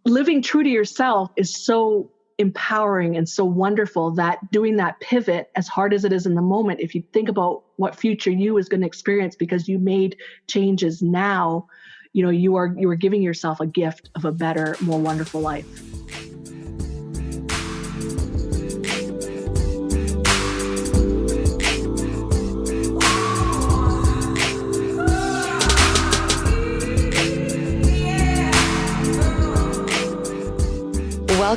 living true to yourself is so empowering and so wonderful that doing that pivot, as hard as it is in the moment, if you think about what future you is going to experience because you made changes now, you are giving yourself a gift of a better, more wonderful life.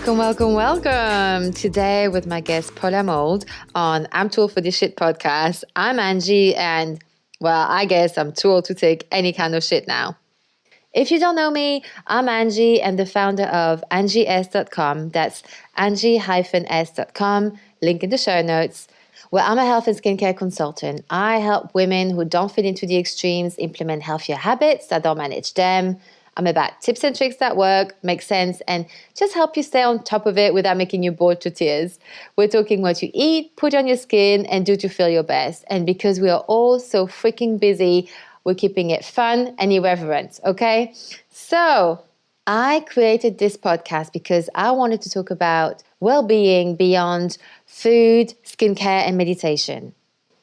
Welcome. Today with my guest Paula Mould on I'm Too Old for This Shit podcast. I'm Angie and, well, I guess I'm too old to take any kind of shit now. If you don't know me, I'm Angie and the founder of angies.com. That's angie-s.com, link in the show notes. Well, I'm a health and skincare consultant. I help women who don't fit into the extremes implement healthier habits that don't manage them. I'm about tips and tricks that work, make sense, and just help you stay on top of it without making you bored to tears. We're talking what you eat, put on your skin, and do to feel your best. And because we are all so freaking busy, we're keeping it fun and irreverent, okay? So I created this podcast because I wanted to talk about well-being beyond food, skincare, and meditation.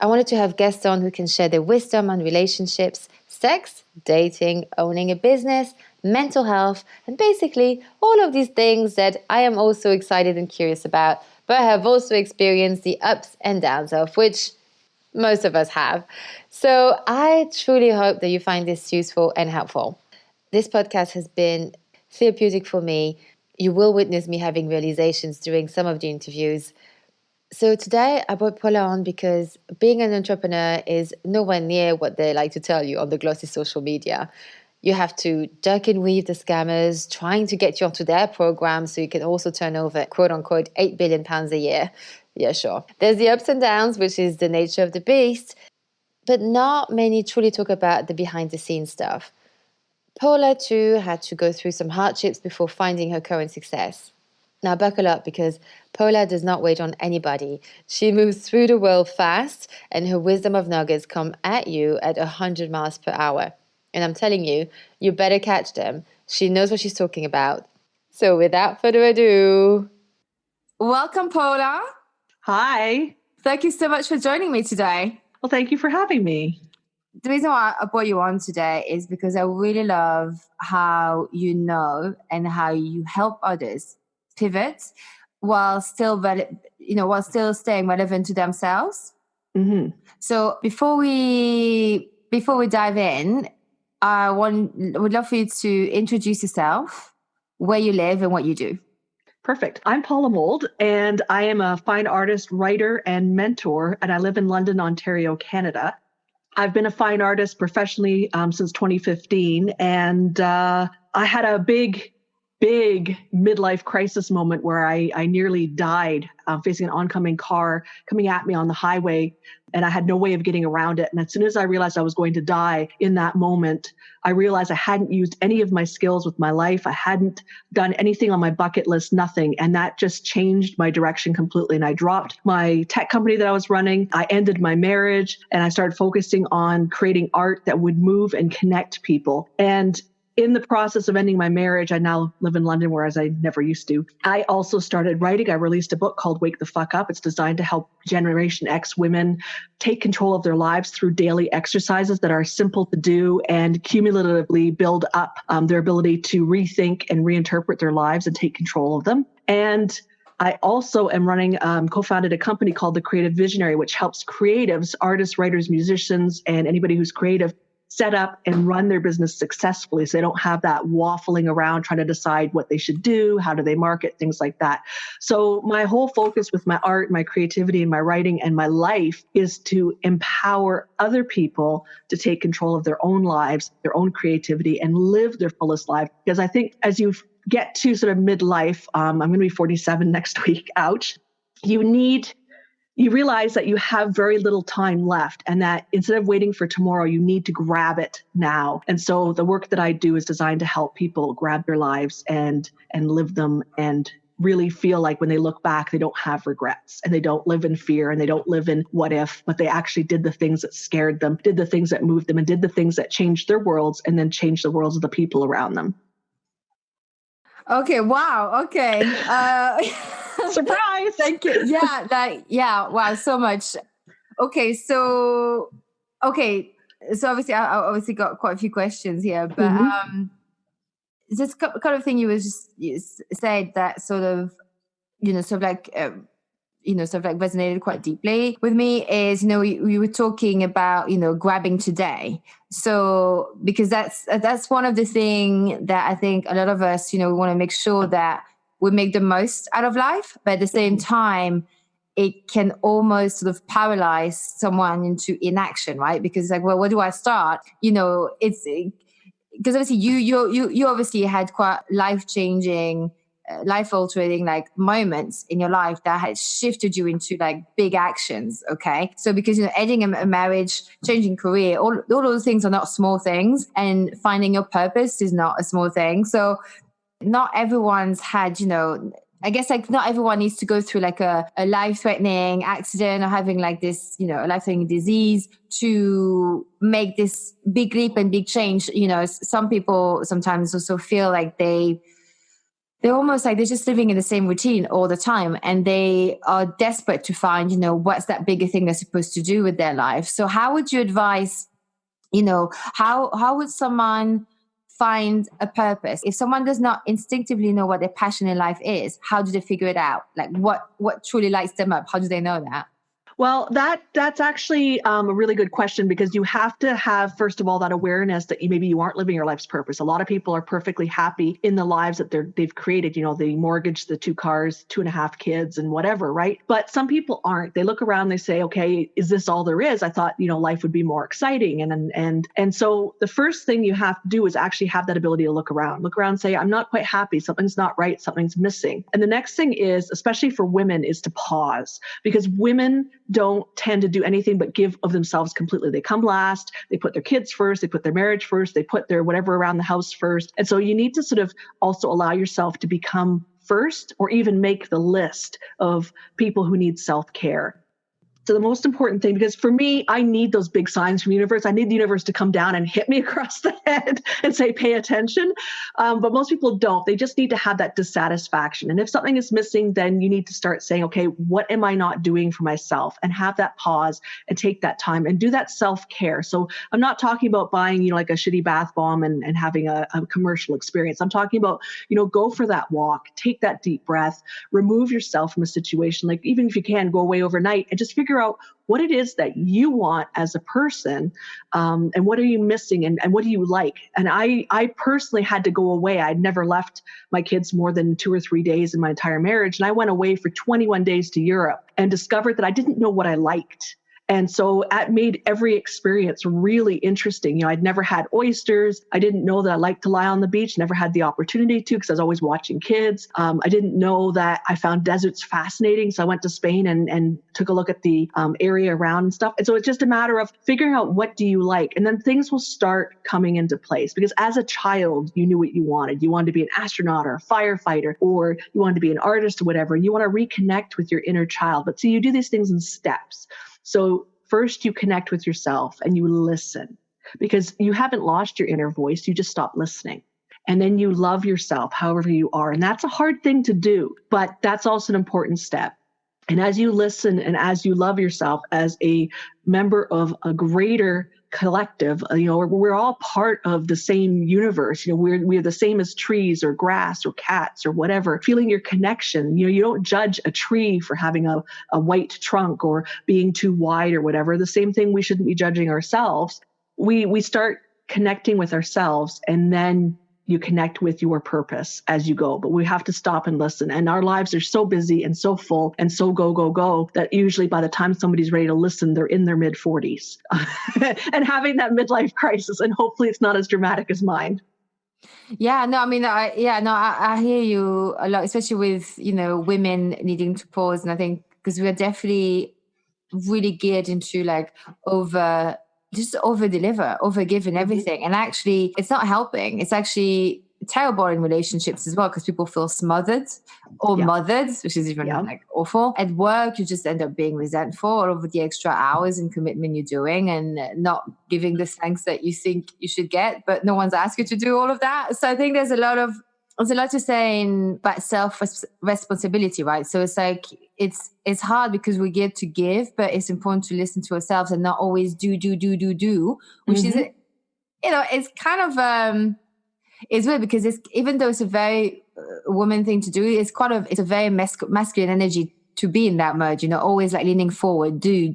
I wanted to have guests on who can share their wisdom on relationships, sex, dating, owning a business, mental health, and basically all of these things that I am also excited and curious about, but have also experienced the ups and downs of, which most of us have. So I truly hope that you find this useful and helpful. This podcast has been therapeutic for me. You will witness me having realizations during some of the interviews. So today I brought Paula on because being an entrepreneur is nowhere near what they like to tell you on the glossy social media. You have to duck and weave the scammers trying to get you onto their program so you can also turn over, quote unquote, £8 billion a year. Yeah, sure. There's the ups and downs, which is the nature of the beast, but not many truly talk about the behind the scenes stuff. Paula too had to go through some hardships before finding her current success. Now buckle up because Paula does not wait on anybody. She moves through the world fast and her wisdom of nuggets come at you at 100 miles per hour. And I'm telling you, you better catch them. She knows what she's talking about. So without further ado, welcome Paula. Hi. Thank you so much for joining me today. Well, thank you for having me. The reason why I brought you on today is because I really love how you know and how you help others pivot while still staying relevant to themselves. Mm-hmm. So before we dive in, I would love for you to introduce yourself, where you live, and what you do. Perfect. I'm Paula Mould, and I am a fine artist, writer, and mentor, and I live in London, Ontario, Canada. I've been a fine artist professionally since 2015, and I had a big midlife crisis moment where I nearly died facing an oncoming car coming at me on the highway, and I had no way of getting around it. And as soon as I realized I was going to die in that moment, I realized I hadn't used any of my skills with my life. I hadn't done anything on my bucket list, nothing. And that just changed my direction completely. And I dropped my tech company that I was running. I ended my marriage and I started focusing on creating art that would move and connect people. And in the process of ending my marriage, I now live in London, whereas I never used to. I also started writing. I released a book called Wake the Fuck Up. It's designed to help Generation X women take control of their lives through daily exercises that are simple to do and cumulatively build up their ability to rethink and reinterpret their lives and take control of them. And I also am running, co-founded a company called The Creative Visionary, which helps creatives, artists, writers, musicians, and anybody who's creative set up and run their business successfully so they don't have that waffling around trying to decide what they should do, how do they market, things like that. So my whole focus with my art, my creativity, and my writing and my life is to empower other people to take control of their own lives, their own creativity, and live their fullest life. Because I think as you get to sort of midlife, I'm going to be 47 next week, ouch, you realize that you have very little time left and that instead of waiting for tomorrow, you need to grab it now. And so the work that I do is designed to help people grab their lives and live them and really feel like when they look back, they don't have regrets and they don't live in fear and they don't live in what if, but they actually did the things that scared them, did the things that moved them, and did the things that changed their worlds and then changed the worlds of the people around them. Okay. Wow. Okay. Surprise! Thank you. Yeah. Wow. So much. Okay. Okay. So obviously, I obviously got quite a few questions here, but Mhm. this kind of thing you said that sort of, sort of like, sort of like resonated quite deeply with me is, we were talking about, grabbing today. So, because that's one of the thing that I think a lot of us, we want to make sure that we make the most out of life, but at the same time, it can almost sort of paralyze someone into inaction, right? Because it's like, well, where do I start? It's because obviously you obviously had quite life-changing, life-altering like moments in your life that had shifted you into like big actions. Okay, so because ending a marriage, changing career, all those things are not small things, and finding your purpose is not a small thing. So not everyone's had, I guess like not everyone needs to go through like a life-threatening accident or having like this, a life-threatening disease to make this big leap and big change. Some people sometimes also feel like they're almost like they're just living in the same routine all the time, and they are desperate to find, what's that bigger thing they're supposed to do with their life. So how would you advise, how would someone find a purpose if someone does not instinctively know what their passion in life is? How do they figure it out? Like what truly lights them up? How do they know that? Well, that's actually a really good question, because you have to have, first of all, that awareness that maybe you aren't living your life's purpose. A lot of people are perfectly happy in the lives that they've created. The mortgage, the 2 cars, 2.5 kids, and whatever, right? But some people aren't. They look around, they say, okay, is this all there is? I thought, life would be more exciting. And so the first thing you have to do is actually have that ability to look around, and say, I'm not quite happy. Something's not right. Something's missing. And the next thing is, especially for women, is to pause, because women don't tend to do anything but give of themselves completely. They come last, they put their kids first, they put their marriage first, they put their whatever around the house first. And so you need to sort of also allow yourself to become first, or even make the list of people who need self-care. So the most important thing, because for me, I need those big signs from the universe. I need the universe to come down and hit me across the head and say, pay attention. But most people don't. They just need to have that dissatisfaction. And if something is missing, then you need to start saying, okay, what am I not doing for myself? And have that pause and take that time and do that self-care. So I'm not talking about buying, like a shitty bath bomb and having a commercial experience. I'm talking about, go for that walk, take that deep breath, remove yourself from a situation. Like even if you can, go away overnight and just figure out what it is that you want as a person, and what are you missing, and what do you like. And I personally had to go away. I'd never left my kids more than 2 or 3 days in my entire marriage. And I went away for 21 days to Europe and discovered that I didn't know what I liked. And so that made every experience really interesting. I'd never had oysters. I didn't know that I liked to lie on the beach, never had the opportunity to, because I was always watching kids. I didn't know that I found deserts fascinating. So I went to Spain and took a look at the area around and stuff. And so it's just a matter of figuring out, what do you like? And then things will start coming into place, because as a child, you knew what you wanted. You wanted to be an astronaut or a firefighter, or you wanted to be an artist or whatever. And you want to reconnect with your inner child. But so you do these things in steps. So first you connect with yourself and you listen, because you haven't lost your inner voice. You just stop listening. And then you love yourself however you are. And that's a hard thing to do, but that's also an important step. And as you listen and as you love yourself as a member of a greater collective, we're all part of the same universe. We're the same as trees or grass or cats or whatever. Feeling your connection. You don't judge a tree for having a white trunk or being too wide or whatever. The same thing, we shouldn't be judging ourselves. We start connecting with ourselves, and then you connect with your purpose as you go. But we have to stop and listen. And our lives are so busy and so full and so go, that usually by the time somebody's ready to listen, they're in their mid-40s and having that midlife crisis. And hopefully it's not as dramatic as mine. Yeah, no, I mean, I hear you a lot, especially with, women needing to pause. And I think because we're definitely really geared into like over deliver, over give and everything. And actually it's not helping. It's actually terrible in relationships as well, because people feel smothered or mothered, which is even like awful. At work, you just end up being resentful all over the extra hours and commitment you're doing, and not giving the thanks that you think you should get, but no one's asked you to do all of that. So I think there's a lot of there's a lot to say about self-responsibility, right? So it's like, it's hard because we get to give, but it's important to listen to ourselves and not always do, which is, it's kind of, it's weird because even though it's a very woman thing to do, it's a very masculine energy to be in that mode, always like leaning forward, do,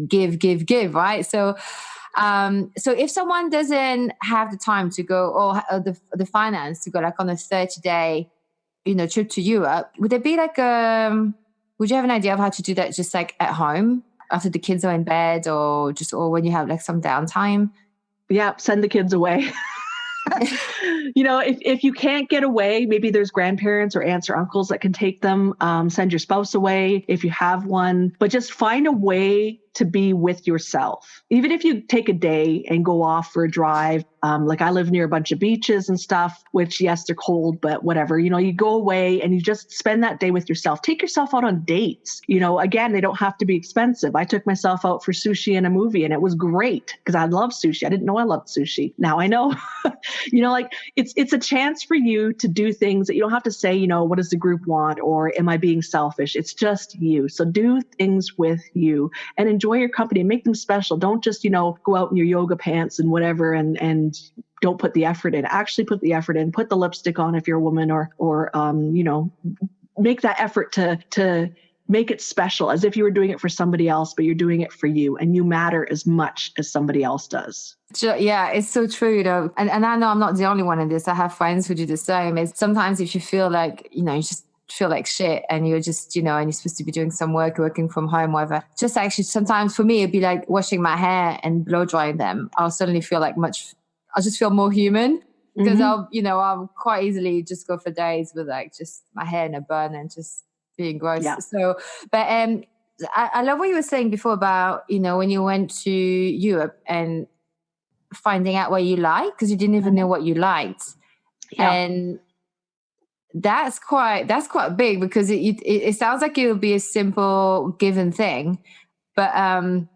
give, right? So if someone doesn't have the time to go or the finance to go like on a 30-day, trip to Europe, would there be like would you have an idea of how to do that just like at home after the kids are in bed or when you have like some downtime? Yeah, send the kids away. If you can't get away, maybe there's grandparents or aunts or uncles that can take them. Send your spouse away if you have one, but just find a way to be with yourself. Even if you take a day and go off for a drive, like I live near a bunch of beaches and stuff, which yes, they're cold, but whatever, you go away and you just spend that day with yourself. Take yourself out on dates. Again, they don't have to be expensive. I took myself out for sushi and a movie and it was great because I love sushi. I didn't know I loved sushi. Now I know, it's a chance for you to do things that you don't have to say, what does the group want? Or am I being selfish? It's just you. So do things with you and enjoy your company and make them special. Don't just, go out in your yoga pants and whatever and don't put the effort in. Actually put the effort in, put the lipstick on if you're a woman or make that effort to make it special as if you were doing it for somebody else, but you're doing it for you and you matter as much as somebody else does. Yeah, it's so true, And I know I'm not the only one in this. I have friends who do the same. It's sometimes if you feel like, you just feel like shit and you're just, and you're supposed to be doing some work, working from home, whatever. Just actually sometimes for me, it'd be like washing my hair and blow drying them. I'll suddenly feel like I'll just feel more human because I'll quite easily just go for days with like just my hair in a bun and just being gross. Yeah. So, but I love what you were saying before about, when you went to Europe and finding out what you like because you didn't even know what you liked. Yeah. And that's quite big because it sounds like it would be a simple given thing, but I'm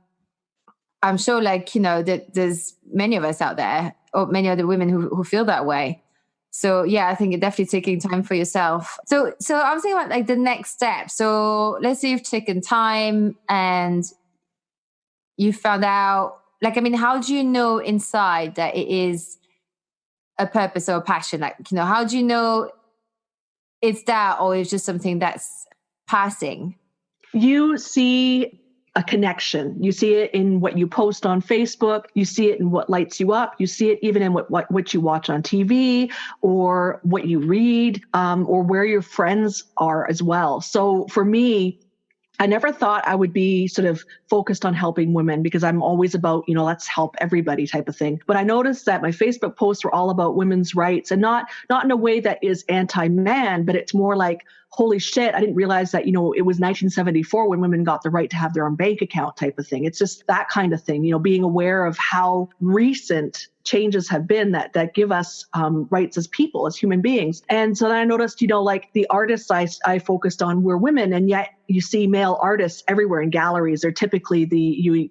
sure like that there's many of us out there or many other women who feel that way. So yeah, I think you're definitely taking time for yourself. So I was thinking about like the next step. So let's say you've taken time and you found out, like, I mean, how do you know inside that it is a purpose or a passion? Like, how do you know it's that or it's just something that's passing? You see a connection. You see it in what you post on Facebook. You see it in what lights you up. You see it even in what you watch on TV or what you read, or where your friends are as well. So for me, I never thought I would be sort of focused on helping women because I'm always about, let's help everybody type of thing. But I noticed that my Facebook posts were all about women's rights and not in a way that is anti-man, but it's more like, holy shit, I didn't realize that, it was 1974 when women got the right to have their own bank account type of thing. It's just that kind of thing, being aware of how recent changes have been that give us rights as people, as human beings. And so then I noticed, like the artists I focused on were women, and yet you see male artists everywhere in galleries. They're typically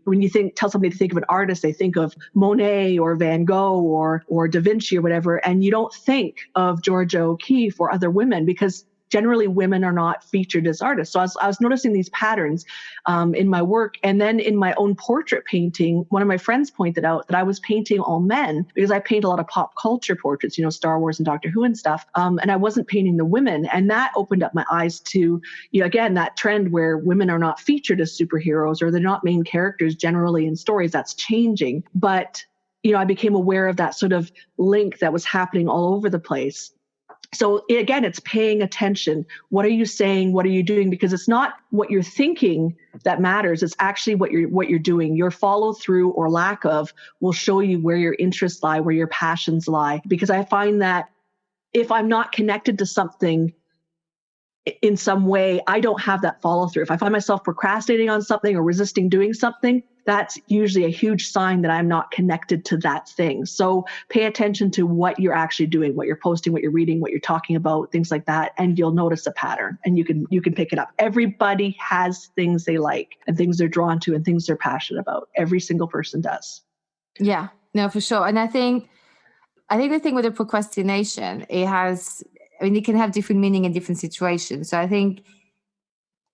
when you tell somebody to think of an artist, they think of Monet or Van Gogh or Da Vinci or whatever, and you don't think of Georgia O'Keeffe or other women because generally women are not featured as artists. So I was noticing these patterns in my work. And then in my own portrait painting, one of my friends pointed out that I was painting all men because I paint a lot of pop culture portraits, Star Wars and Doctor Who and stuff. And I wasn't painting the women. And that opened up my eyes to, again, that trend where women are not featured as superheroes or they're not main characters generally in stories. That's changing. But, I became aware of that sort of link that was happening all over the place. So again, it's paying attention. What are you saying? What are you doing? Because it's not what you're thinking that matters. It's actually what you're doing. Your follow through or lack of will show you where your interests lie, where your passions lie. Because I find that if I'm not connected to something in some way, I don't have that follow through. If I find myself procrastinating on something or resisting doing something, that's usually a huge sign that I'm not connected to that thing. So pay attention to what you're actually doing, what you're posting, what you're reading, what you're talking about, things like that. And you'll notice a pattern and you can pick it up. Everybody has things they like and things they're drawn to and things they're passionate about. Every single person does. Yeah, no, for sure. And I think the thing with the procrastination, it has I mean, it can have different meaning in different situations. So I think,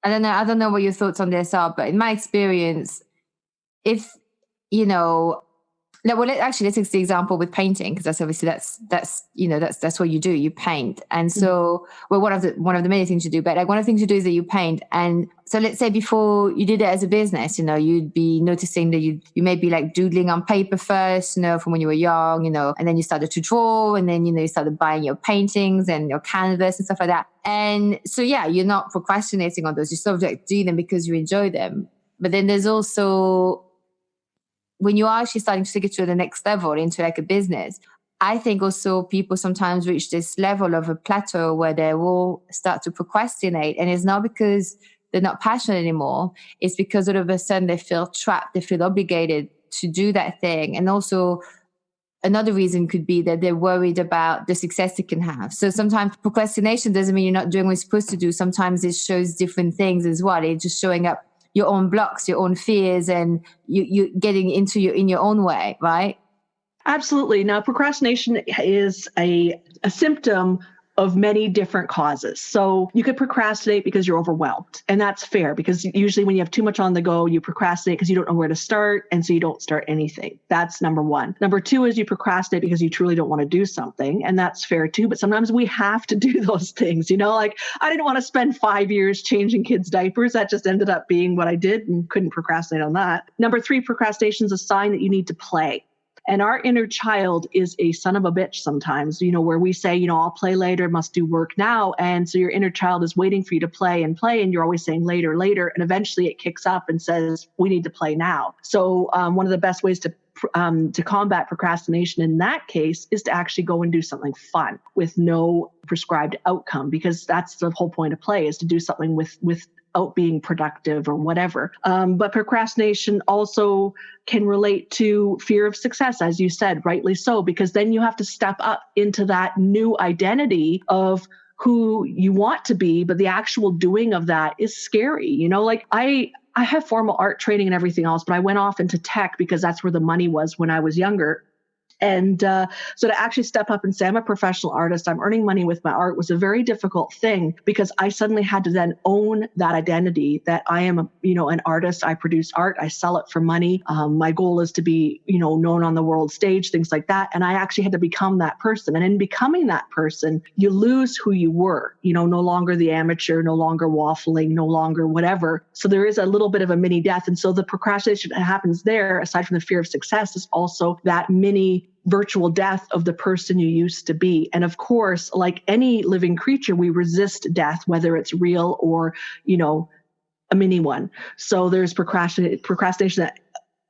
I don't know what your thoughts on this are, but in my experience, if, you know, no, well, let's take the example with painting, because that's obviously that's what you do. You paint, and so one of the many things you do. But like one of the things you do is that you paint, and so let's say before you did it as a business, you'd be noticing that you may be like doodling on paper first, from when you were young, and then you started to draw, and then you started buying your paintings and your canvas and stuff like that. And so you're not procrastinating on those. You sort of like do them because you enjoy them. But then there's also, when you are actually starting to take it to the next level into like a business, I think also people sometimes reach this level of a plateau where they will start to procrastinate. And it's not because they're not passionate anymore. It's because all of a sudden they feel trapped. They feel obligated to do that thing. And also another reason could be that they're worried about the success it can have. So sometimes procrastination doesn't mean you're not doing what you're supposed to do. Sometimes it shows different things as well. It's just showing up your own blocks, your own fears, and you getting in your own way, right? Absolutely. Now, procrastination is a symptom of many different causes. So you could procrastinate because you're overwhelmed. And that's fair, because usually when you have too much on the go, you procrastinate because you don't know where to start. And so you don't start anything. That's number one. Number two is you procrastinate because you truly don't want to do something. And that's fair too. But sometimes we have to do those things. Like I didn't want to spend 5 years changing kids' diapers. That just ended up being what I did and couldn't procrastinate on that. Number three, procrastination is a sign that you need to play. And our inner child is a son of a bitch sometimes, where we say, I'll play later, must do work now. And so your inner child is waiting for you to play. And you're always saying later. And eventually it kicks up and says, we need to play now. So one of the best ways to combat procrastination in that case is to actually go and do something fun with no prescribed outcome, because that's the whole point of play, is to do something without being productive or whatever. But procrastination also can relate to fear of success, as you said, rightly so, because then you have to step up into that new identity of who you want to be, but the actual doing of that is scary. Like I have formal art training and everything else, but I went off into tech because that's where the money was when I was younger. And so to actually step up and say, I'm a professional artist, I'm earning money with my art, was a very difficult thing, because I suddenly had to then own that identity that I am, an artist. I produce art. I sell it for money. My goal is to be, known on the world stage, things like that. And I actually had to become that person. And in becoming that person, you lose who you were, no longer the amateur, no longer waffling, no longer whatever. So there is a little bit of a mini death. And so the procrastination that happens there, aside from the fear of success, is also that mini virtual death of the person you used to be. And of course, like any living creature, we resist death, whether it's real or, a mini one. So there's procrastination that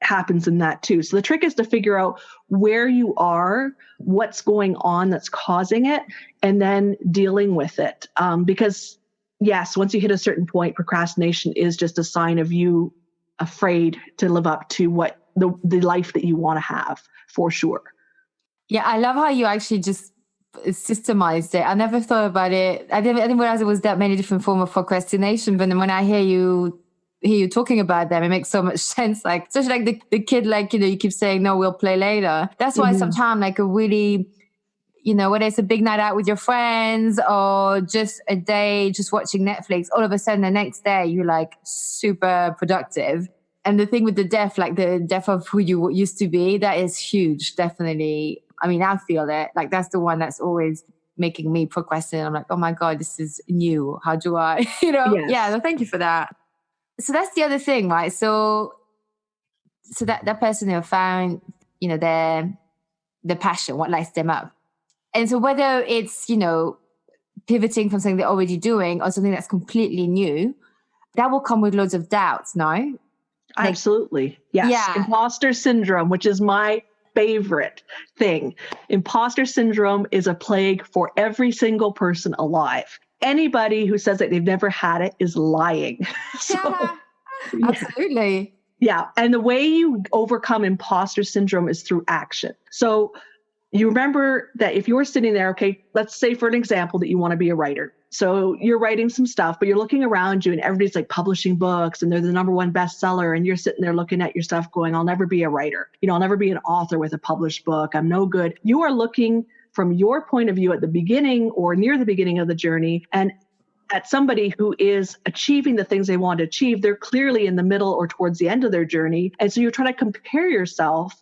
happens in that too. So the trick is to figure out where you are, what's going on that's causing it, and then dealing with it. Because yes, once you hit a certain point, procrastination is just a sign of you afraid to live up to what the life that you want to have, for sure. Yeah, I love how you actually just systemized it. I never thought about it. I didn't realize it was that many different forms of procrastination. But then when I hear you talking about them, it makes so much sense. Like, especially like the kid, like, you keep saying, no, we'll play later. That's why sometimes like a really, whether it's a big night out with your friends or just a day just watching Netflix, all of a sudden the next day you're like super productive. And the thing with the death, like the death of who you used to be, that is huge, definitely. I mean, I feel it. Like, that's the one that's always making me procrastinate. I'm like, oh my God, this is new. How do I, Yes. Yeah, no, thank you for that. So that's the other thing, right? So that person who found, their passion, what lights them up. And so whether it's, pivoting from something they're already doing or something that's completely new, that will come with loads of doubts, no? Absolutely. Yes. Yeah. Imposter syndrome, which is my favorite thing. Imposter syndrome is a plague for every single person alive. Anybody who says that they've never had it is lying. Absolutely. Yeah. And the way you overcome imposter syndrome is through action. So you remember that if you're sitting there, okay, let's say for an example that you want to be a writer. So you're writing some stuff, but you're looking around you and everybody's like publishing books and they're the number one bestseller. And you're sitting there looking at your stuff going, I'll never be a writer. I'll never be an author with a published book. I'm no good. You are looking for from your point of view at the beginning or near the beginning of the journey, and at somebody who is achieving the things they want to achieve, they're clearly in the middle or towards the end of their journey. And so you're trying to compare yourself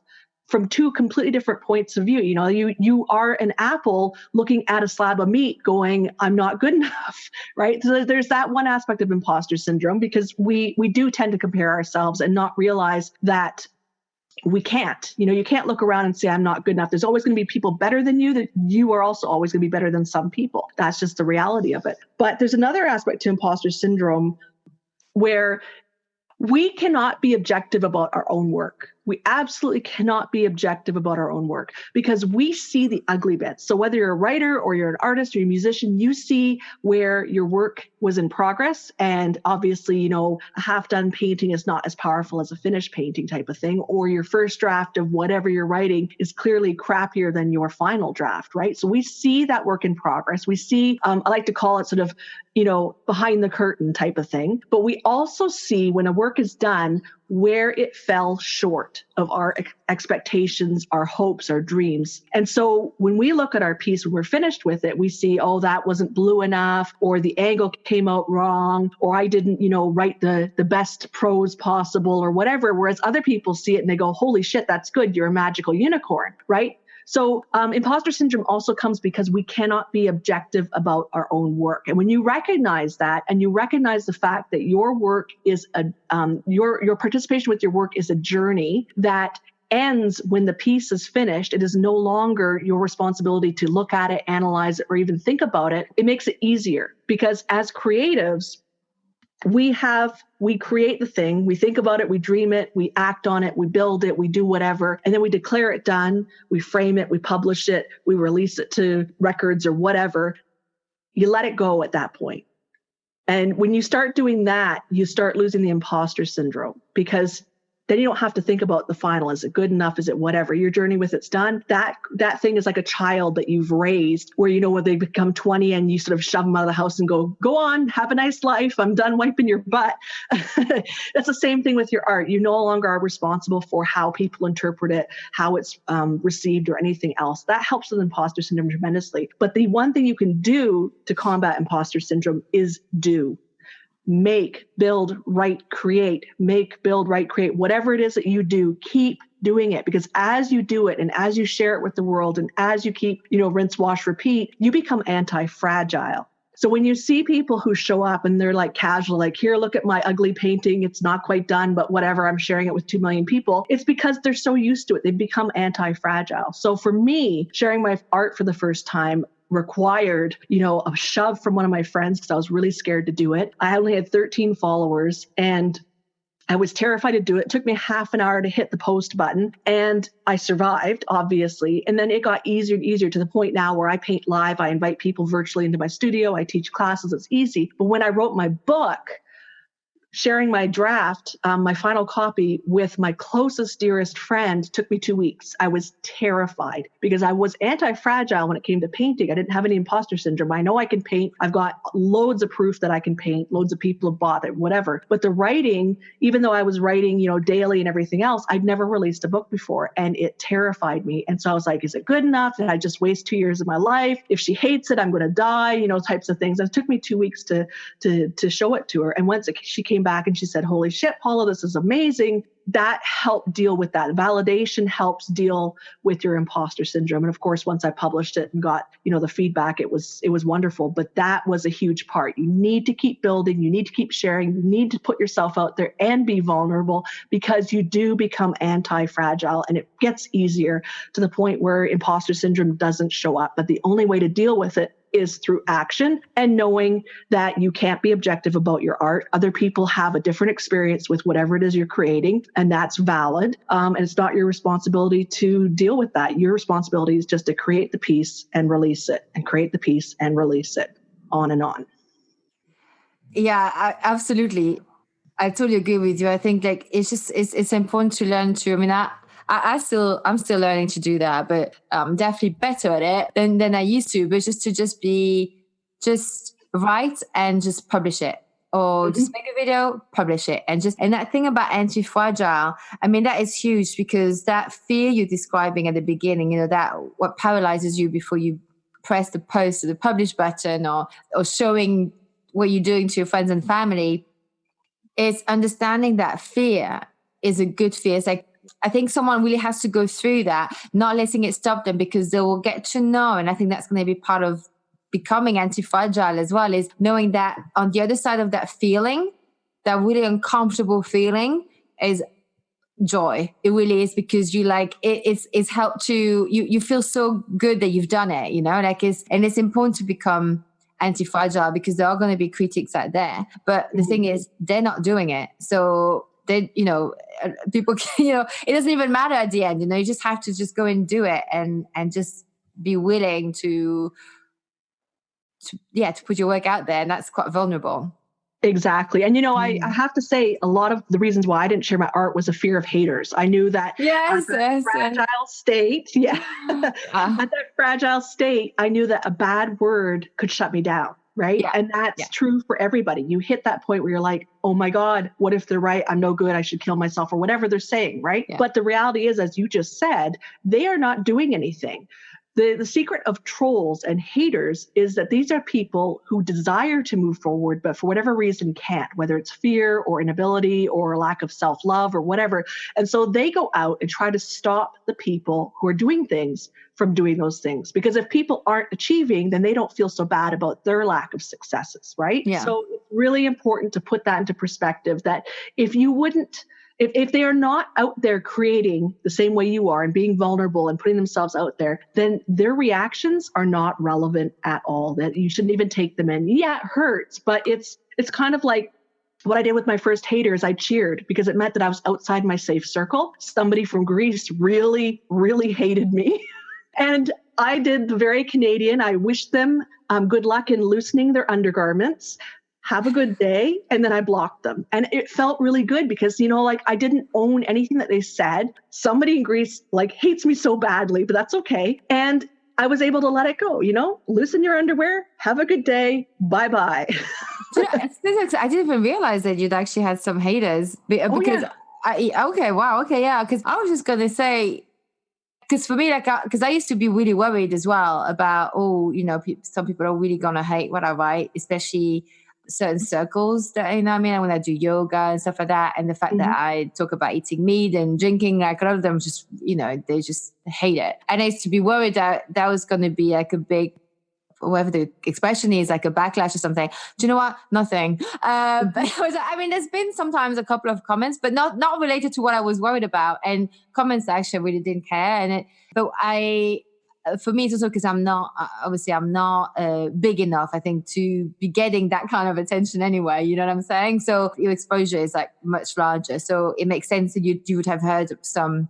from two completely different points of view. You are an apple looking at a slab of meat going, I'm not good enough, right? So there's that one aspect of imposter syndrome, because we do tend to compare ourselves and not realize that we can't. You can't look around and say, I'm not good enough. There's always going to be people better than you, that you are also always going to be better than some people. That's just the reality of it. But there's another aspect to imposter syndrome where we cannot be objective about our own work. We absolutely cannot be objective about our own work because we see the ugly bits. So whether you're a writer or you're an artist or you're a musician, you see where your work was in progress. And obviously, a half-done painting is not as powerful as a finished painting type of thing, or your first draft of whatever you're writing is clearly crappier than your final draft, right? So we see that work in progress. We see, I like to call it sort of, behind the curtain type of thing. But we also see when a work is done, where it fell short of our expectations, our hopes, our dreams. And so when we look at our piece, when we're finished with it, we see, oh, that wasn't blue enough, or the angle came out wrong, or I didn't, write the best prose possible or whatever. Whereas other people see it and they go, holy shit, that's good. You're a magical unicorn, right? So imposter syndrome also comes because we cannot be objective about our own work. And when you recognize that, and you recognize the fact that your work is your participation with your work is a journey that ends when the piece is finished, it is no longer your responsibility to look at it, analyze it, or even think about it. It makes it easier because as creatives, we create the thing, we think about it, we dream it, we act on it, we build it, we do whatever, and then we declare it done, we frame it, we publish it, we release it to records or whatever. You let it go at that point. And when you start doing that, you start losing the imposter syndrome because then you don't have to think about the final. Is it good enough? Is it whatever? Your journey with it's done. That thing is like a child that you've raised where, when they become 20 and you sort of shove them out of the house and go on, have a nice life. I'm done wiping your butt. That's the same thing with your art. You no longer are responsible for how people interpret it, how it's received or anything else. That helps with imposter syndrome tremendously. But the one thing you can do to combat imposter syndrome is do. Make, build, write, create, make, build, write, create, whatever it is that you do, keep doing it. Because as you do it and as you share it with the world and as you keep, rinse, wash, repeat, you become anti-fragile. So when you see people who show up and they're like casual, like, here, look at my ugly painting. It's not quite done, but whatever, I'm sharing it with 2 million people. It's because they're so used to it. They've become anti-fragile. So for me, sharing my art for the first time required, a shove from one of my friends because I was really scared to do it. I only had 13 followers and I was terrified to do it. It took me half an hour to hit the post button and I survived, obviously. And then it got easier and easier to the point now where I paint live. I invite people virtually into my studio. I teach classes. It's easy. But when I wrote my book, sharing my draft, my final copy with my closest, dearest friend took me 2 weeks. I was terrified because I was anti-fragile when it came to painting. I didn't have any imposter syndrome. I know I can paint. I've got loads of proof that I can paint. Loads of people have bought it, whatever. But the writing, even though I was writing, daily and everything else, I'd never released a book before and it terrified me. And so I was like, is it good enough? Did I just waste 2 years of my life? If she hates it, I'm going to die, types of things. And it took me 2 weeks to show it to her. And once she came back and she said, holy shit, Paula, this is amazing. That helped deal with that. Validation helps deal with your imposter syndrome. And of course, once I published it and got, the feedback, it was wonderful. But that was a huge part. You need to keep building. You need to keep sharing. You need to put yourself out there and be vulnerable because you do become anti-fragile and it gets easier to the point where imposter syndrome doesn't show up. But the only way to deal with it is through action and knowing that you can't be objective about your art. Other people have a different experience with whatever it is you're creating, and that's valid. And it's not your responsibility to deal with that. Your responsibility is just to create the piece and release it, and create the piece and release it, on and on. Yeah, absolutely. I totally agree with you. I think it's important to learn to. I'm still learning to do that, but I'm definitely better at it than I used to. But just write and just publish it. or just make a video, publish it. And that thing about anti-fragile, I mean, that is huge, because that fear you're describing at the beginning, that what paralyzes you before you press the post or the publish button, or showing what you're doing to your friends and family, is understanding that fear is a good fear. It's like, I think someone really has to go through that, not letting it stop them, because they will get to know. And I think that's going to be part of becoming anti-fragile as well, is knowing that on the other side of that feeling, that really uncomfortable feeling, is joy. It really is, because you it's helped to, you feel so good that you've done it, it's important to become anti-fragile, because there are going to be critics out there. But the thing is, they're not doing it. So they, people, it doesn't even matter at the end, you just have to just go and do it, and just be willing to put your work out there. And that's quite vulnerable. Exactly. And, I have to say, a lot of the reasons why I didn't share my art was a fear of haters. I knew that fragile state. Yeah. At that fragile state, I knew that a bad word could shut me down. Right. Yeah. And that's true for everybody. You hit that point where you're like, oh my God, what if they're right? I'm no good. I should kill myself, or whatever they're saying. Right. Yeah. But the reality is, as you just said, they are not doing anything. The secret of trolls and haters is that these are people who desire to move forward, but for whatever reason can't, whether it's fear or inability or lack of self-love or whatever. And so they go out and try to stop the people who are doing things from doing those things. Because if people aren't achieving, then they don't feel so bad about their lack of successes, right? Yeah. So it's really important to put that into perspective, that if they are not out there creating the same way you are and being vulnerable and putting themselves out there, then their reactions are not relevant at all, that you shouldn't even take them in. Yeah, it hurts, but it's kind of like what I did with my first haters. I cheered, because it meant that I was outside my safe circle. Somebody from Greece really, really hated me. And I did the very Canadian. I wished them good luck in loosening their undergarments. Have a good day. And then I blocked them. And it felt really good, because, I didn't own anything that they said. Somebody in Greece hates me so badly, but that's okay. And I was able to let it go, loosen your underwear, have a good day. Bye-bye. I didn't even realize that you'd actually had some haters, because Because I was just going to say, because for me, because I used to be really worried as well about, some people are really going to hate what I write, especially certain circles that, when I do yoga and stuff like that. And the fact that I talk about eating meat and drinking, a lot of them just, they just hate it. And I used to be worried that was going to be a big, whatever the expression is, a backlash or something. Do you know what? Nothing. But there's been sometimes a couple of comments, but not related to what I was worried about. And comments that actually really didn't care. For me, it's also because I'm not big enough, I think, to be getting that kind of attention anyway. You know what I'm saying? So your exposure is much larger. So it makes sense that you would have heard some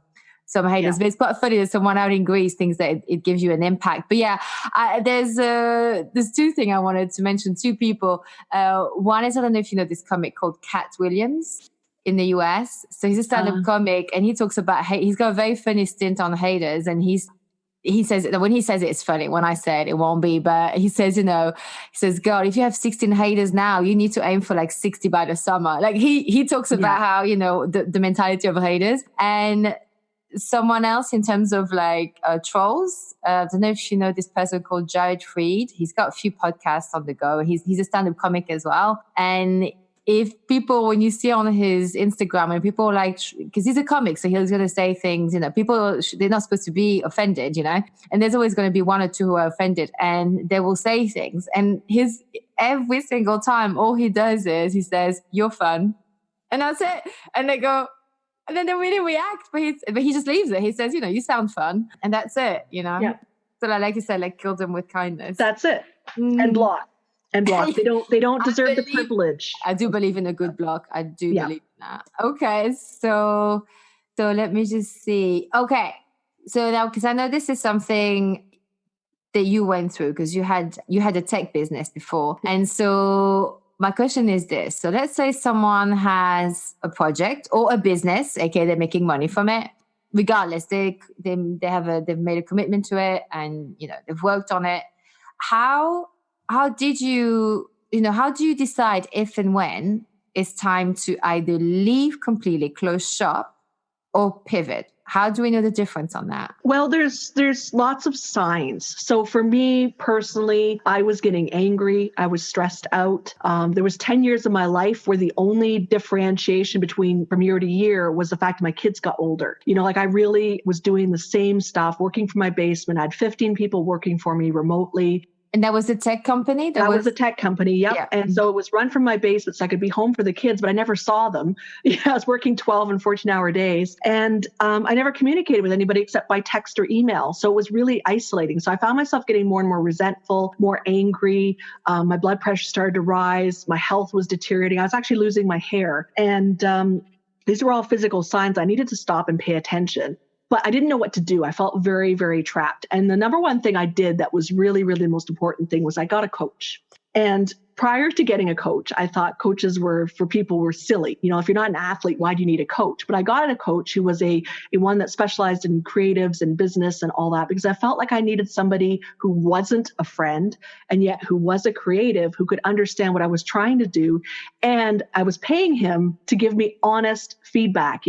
haters. Yeah. But it's quite funny that someone out in Greece thinks that it gives you an impact. But yeah, there's two things I wanted to mention. Two people. One is, I don't know if you know this comic called Cat Williams in the US. So he's a stand-up comic, and he talks about hate. He's got a very funny stint on haters, and he says that when he says it's funny. When I say it won't be, but he says, God, if you have 16 haters now, you need to aim for 60 by the summer. He talks about how, the mentality of haters. And someone else in terms of trolls, I don't know if you know this person called Jared Freed. He's got a few podcasts on the go. He's a stand-up comic as well. And if people, when you see on his Instagram, and people because he's a comic, so he's going to say things, people, they're not supposed to be offended, and there's always going to be one or two who are offended, and they will say things. And every single time, all he does is he says, "You're fun." And that's it. And they go, and then they really react, but he just leaves it. He says, "You sound fun." And that's it, Yeah. So like you said, kill them with kindness. That's it. And block. And block. They don't deserve the privilege. I do believe in a good block. I do believe in that. Okay, so let me just see. Okay, so now, because I know this is something that you went through, because you had a tech business before, and so my question is this: so let's say someone has a project or a business, okay, they're making money from it. Regardless, they've made a commitment to it, and they've worked on it. How did you how do you decide if and when it's time to either leave completely, close shop, or pivot? How do we know the difference on that? Well, there's lots of signs. So for me personally, I was getting angry. I was stressed out. There was 10 years of my life where the only differentiation between from year to year was the fact that my kids got older. Like I really was doing the same stuff, working from my basement. I had 15 people working for me remotely. And that was a tech company? That was a tech company, yep. Yeah. And so it was run from my basement so I could be home for the kids, but I never saw them. I was working 12 and 14-hour days. And I never communicated with anybody except by text or email. So it was really isolating. So I found myself getting more and more resentful, more angry. My blood pressure started to rise. My health was deteriorating. I was actually losing my hair. And these were all physical signs. I needed to stop and pay attention. But I didn't know what to do. I felt very, very trapped. And the number one thing I did that was really, really the most important thing was I got a coach. And prior to getting a coach, I thought coaches were for people who were silly. If you're not an athlete, why do you need a coach? But I got a coach who was a one that specialized in creatives and business and all that, because I felt like I needed somebody who wasn't a friend and yet who was a creative, who could understand what I was trying to do. And I was paying him to give me honest feedback.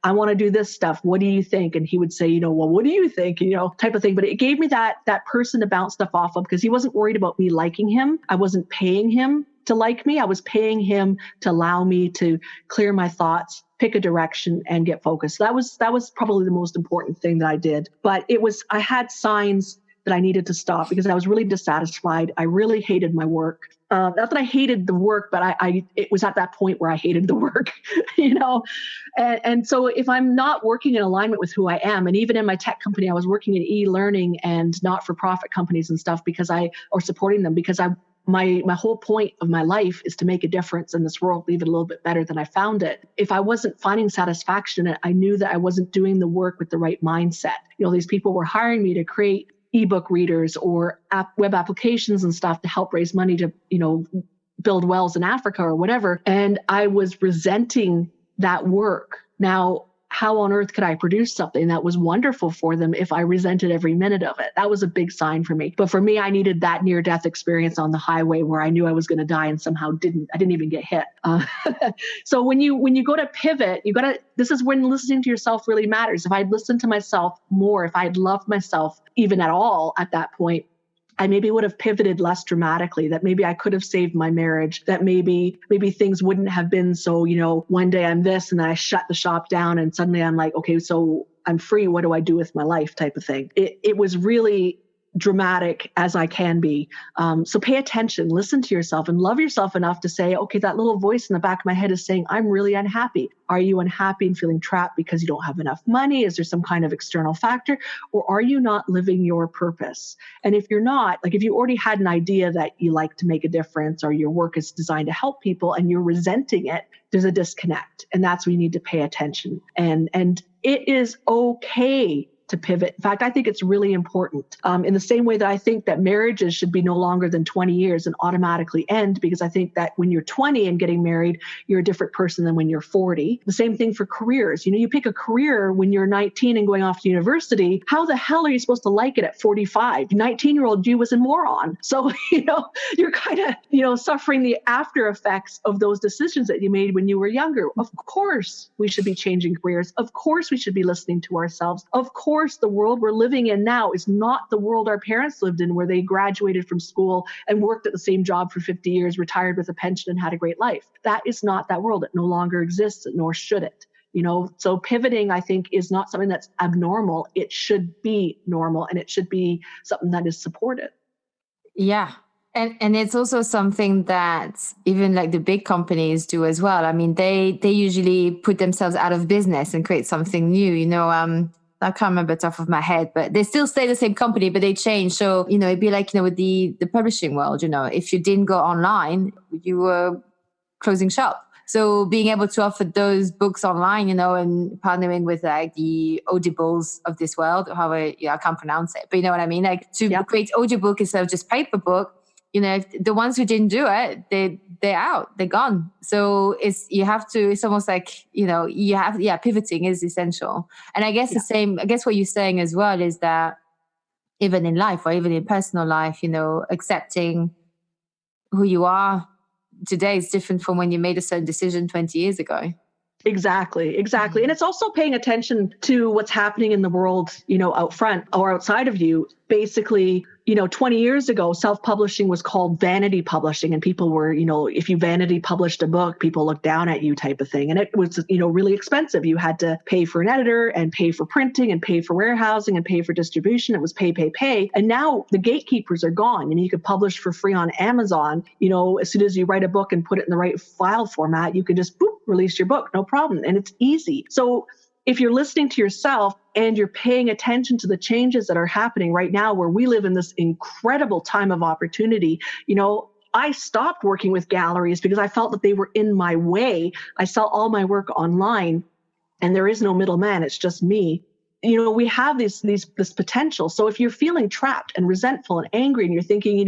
I want to do this stuff. What do you think? And he would say, well, what do you think? Type of thing. But it gave me that person to bounce stuff off of, because he wasn't worried about me liking him. I wasn't paying him to like me. I was paying him to allow me to clear my thoughts, pick a direction, and get focused. That was probably the most important thing that I did. But I had signs that I needed to stop because I was really dissatisfied. I really hated my work. Not that I hated the work, but it was at that point where I hated the work, And so if I'm not working in alignment with who I am, and even in my tech company, I was working in e-learning and not-for-profit companies and stuff or supporting them because my whole point of my life is to make a difference in this world, leave it a little bit better than I found it. If I wasn't finding satisfaction in it, I knew that I wasn't doing the work with the right mindset. These people were hiring me to create ebook readers or web applications and stuff to help raise money to, build wells in Africa or whatever. And I was resenting that work. Now, how on earth could I produce something that was wonderful for them if I resented every minute of it? That was a big sign for me. But for me, I needed that near-death experience on the highway where I knew I was going to die and somehow I didn't even get hit. So when you go to pivot, this is when listening to yourself really matters. If I'd listened to myself more, if I'd loved myself even at all at that point, I maybe would have pivoted less dramatically, that maybe I could have saved my marriage, that maybe things wouldn't have been so, one day I'm this and then I shut the shop down and suddenly I'm like, okay, so I'm free. What do I do with my life type of thing? It was really dramatic as I can be. So pay attention, listen to yourself and love yourself enough to say, okay, that little voice in the back of my head is saying, I'm really unhappy. Are you unhappy and feeling trapped because you don't have enough money? Is there some kind of external factor? Or are you not living your purpose? And if you're not, like if you already had an idea that you like to make a difference or your work is designed to help people and you're resenting it, there's a disconnect. And that's where you need to pay attention. And it is okay to pivot. In fact, I think it's really important. In the same way that I think that marriages should be no longer than 20 years and automatically end, because I think that when you're 20 and getting married, you're a different person than when you're 40. The same thing for careers. You pick a career when you're 19 and going off to university. How the hell are you supposed to like it at 45? 19-year-old you was a moron. So, you're kind of, suffering the after effects of those decisions that you made when you were younger. Of course, we should be changing careers. Of course, we should be listening to ourselves. Of course, the world we're living in now is not the world our parents lived in, where they graduated from school and worked at the same job for 50 years, retired with a pension and had a great life. That is not that world. It no longer exists, nor should it. So pivoting, I think, is not something that's abnormal. It should be normal, and it should be something that is supported. Yeah. And it's also something that even like the big companies do as well. I mean, they usually put themselves out of business and create something new. I can't remember top of my head, but they still stay the same company, but they change. So, it'd be like, with the publishing world, if you didn't go online, you were closing shop. So being able to offer those books online, and partnering with like the Audibles of this world, I can't pronounce it, but you know what I mean? Like to create audiobook instead of just paper book, if the ones who didn't do it, they're out, they're gone. So it's almost like, pivoting is essential. And I guess the same, what you're saying as well is that even in life or even in personal life, accepting who you are today is different from when you made a certain decision 20 years ago. Exactly. And it's also paying attention to what's happening in the world, out front or outside of you. Basically, 20 years ago, self-publishing was called vanity publishing, and people were, if you vanity published a book, people looked down at you type of thing. And it was, really expensive. You had to pay for an editor and pay for printing and pay for warehousing and pay for distribution. It was pay. And now the gatekeepers are gone, and you could publish for free on Amazon. As soon as you write a book and put it in the right file format, you could just release your book, no problem. And it's easy. So if you're listening to yourself and you're paying attention to the changes that are happening right now, where we live in this incredible time of opportunity, I stopped working with galleries because I felt that they were in my way. I sell all my work online and there is no middleman. It's just me. We have this potential. So if you're feeling trapped and resentful and angry and you're thinking,